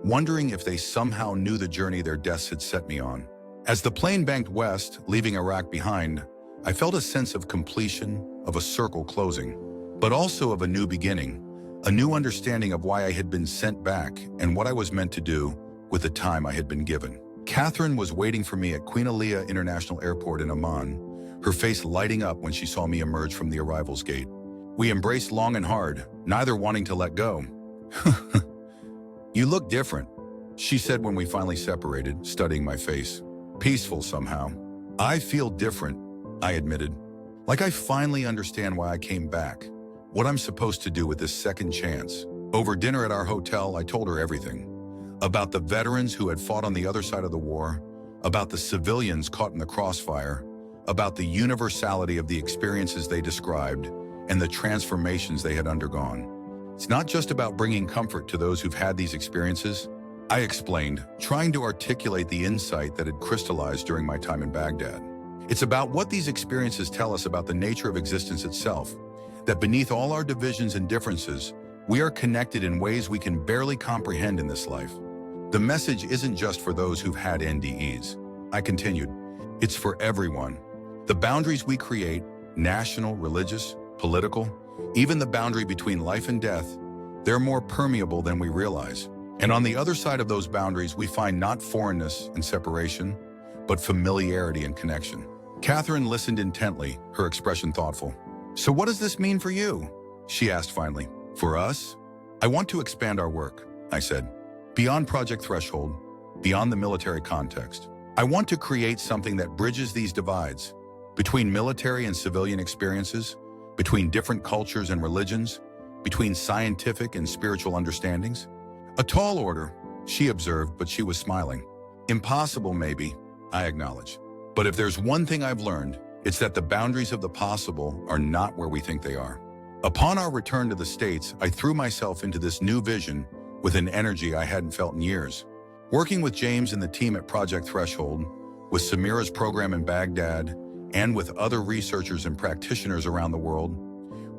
Speaker 1: wondering if they somehow knew the journey their deaths had set me on. As the plane banked west, leaving Iraq behind, I felt a sense of completion, of a circle closing, but also of a new beginning, a new understanding of why I had been sent back and what I was meant to do with the time I had been given. Catherine was waiting for me at Queen Aliyah International Airport in Amman, her face lighting up when she saw me emerge from the arrivals gate. We embraced long and hard, neither wanting to let go. "You look different," she said when we finally separated, studying my face. Peaceful somehow. "I feel different," I admitted. "Like I finally understand why I came back, what I'm supposed to do with this second chance." Over dinner at our hotel, I told her everything. About the veterans who had fought on the other side of the war, about the civilians caught in the crossfire, about the universality of the experiences they described, and the transformations they had undergone. It's not just about bringing comfort to those who've had these experiences, I explained, trying to articulate the insight that had crystallized during my time in Baghdad. It's about what these experiences tell us about the nature of existence itself, that beneath all our divisions and differences, we are connected in ways we can barely comprehend in this life. The message isn't just for those who've had NDEs. I continued, it's for everyone. The boundaries we create, national, religious, political, even the boundary between life and death, they're more permeable than we realize. And on the other side of those boundaries, we find not foreignness and separation, but familiarity and connection. Catherine listened intently, her expression thoughtful. "So what does this mean for you?" she asked finally. "For us? I want to expand our work," I said. "Beyond Project Threshold, beyond the military context. I want to create something that bridges these divides, between military and civilian experiences, between different cultures and religions, between scientific and spiritual understandings." A tall order, she observed, but she was smiling. "Impossible, maybe," I acknowledged. "But if there's one thing I've learned, it's that the boundaries of the possible are not where we think they are." Upon our return to the States, I threw myself into this new vision with an energy I hadn't felt in years. Working with James and the team at Project Threshold, with Samira's program in Baghdad, and with other researchers and practitioners around the world,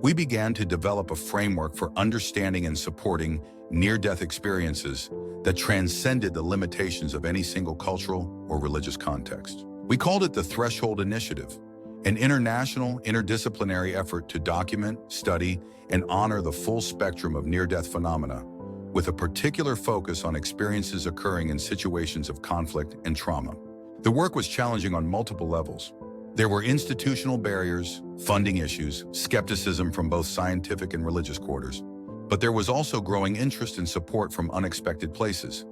Speaker 1: we began to develop a framework for understanding and supporting near-death experiences that transcended the limitations of any single cultural or religious context. We called it the Threshold Initiative, an international, interdisciplinary effort to document, study, and honor the full spectrum of near-death phenomena, with a particular focus on experiences occurring in situations of conflict and trauma. The work was challenging on multiple levels. There were institutional barriers, funding issues, skepticism from both scientific and religious quarters. But there was also growing interest and support from unexpected places.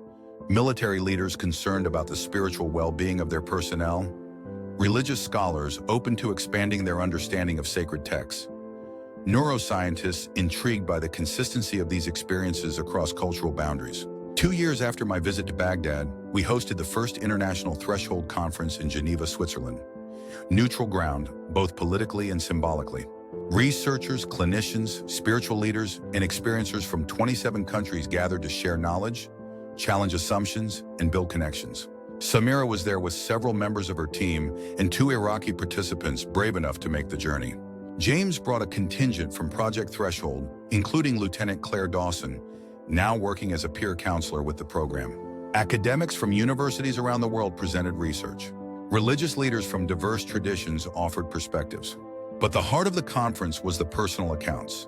Speaker 1: Military leaders concerned about the spiritual well-being of their personnel, religious scholars open to expanding their understanding of sacred texts, neuroscientists intrigued by the consistency of these experiences across cultural boundaries. 2 years after my visit to Baghdad, we hosted the first International Threshold Conference in Geneva, Switzerland. Neutral ground, both politically and symbolically. Researchers, clinicians, spiritual leaders, and experiencers from 27 countries gathered to share knowledge, challenge assumptions, and build connections. Samira was there with several members of her team and 2 Iraqi participants brave enough to make the journey. James brought a contingent from Project Threshold, including Lieutenant Claire Dawson, now working as a peer counselor with the program. Academics from universities around the world presented research. Religious leaders from diverse traditions offered perspectives. But the heart of the conference was the personal accounts,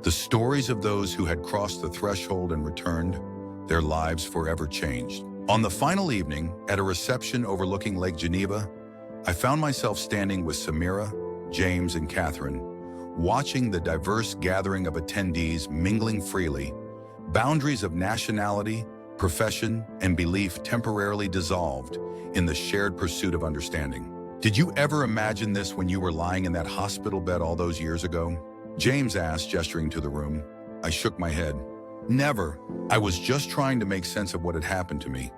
Speaker 1: the stories of those who had crossed the threshold and returned, their lives forever changed. On the final evening, at a reception overlooking Lake Geneva, I found myself standing with Samira, James, and Catherine, watching the diverse gathering of attendees mingling freely, boundaries of nationality, profession, and belief temporarily dissolved in the shared pursuit of understanding. Did you ever imagine this when you were lying in that hospital bed all those years ago? James asked, gesturing to the room. I shook my head. Never. I was just trying to make sense of what had happened to me,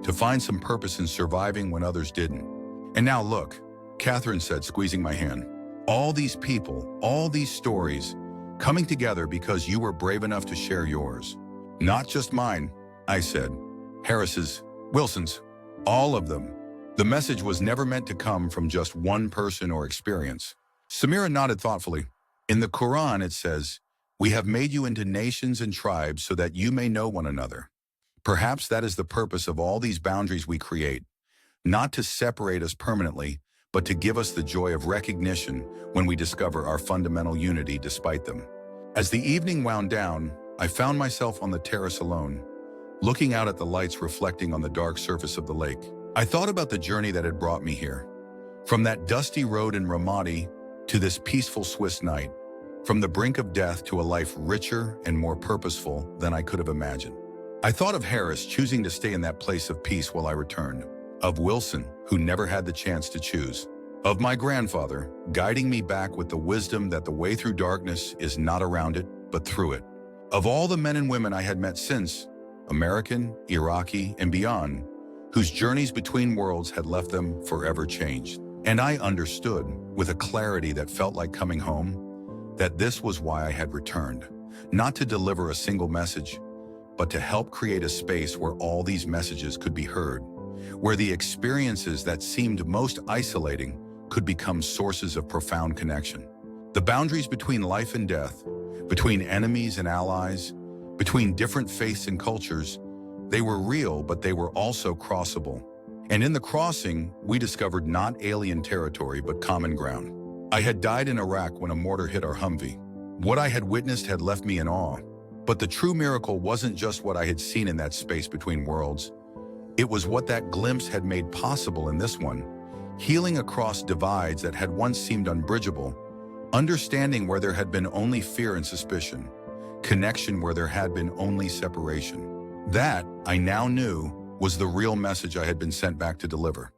Speaker 1: to find some purpose in surviving when others didn't. And now look, Catherine said, squeezing my hand. All these people, all these stories, coming together because you were brave enough to share yours. Not just mine, I said. Harris's, Wilson's, all of them. The message was never meant to come from just one person or experience. Samira nodded thoughtfully. In the Quran it says, "We have made you into nations and tribes so that you may know one another." Perhaps that is the purpose of all these boundaries we create, not to separate us permanently, but to give us the joy of recognition when we discover our fundamental unity despite them. As the evening wound down, I found myself on the terrace alone, looking out at the lights reflecting on the dark surface of the lake. I thought about the journey that had brought me here. From that dusty road in Ramadi to this peaceful Swiss night, from the brink of death to a life richer and more purposeful than I could have imagined. I thought of Harris choosing to stay in that place of peace while I returned, of Wilson, who never had the chance to choose, of my grandfather guiding me back with the wisdom that the way through darkness is not around it, but through it, of all the men and women I had met since, American, Iraqi, and beyond, whose journeys between worlds had left them forever changed. And I understood, with a clarity that felt like coming home, that this was why I had returned, not to deliver a single message, but to help create a space where all these messages could be heard, where the experiences that seemed most isolating could become sources of profound connection. The boundaries between life and death, between enemies and allies, between different faiths and cultures, they were real, but they were also crossable. And in the crossing, we discovered not alien territory, but common ground. I had died in Iraq when a mortar hit our Humvee. What I had witnessed had left me in awe. But the true miracle wasn't just what I had seen in that space between worlds. It was what that glimpse had made possible in this one, healing across divides that had once seemed unbridgeable, understanding where there had been only fear and suspicion, connection where there had been only separation. That, I now knew, was the real message I had been sent back to deliver.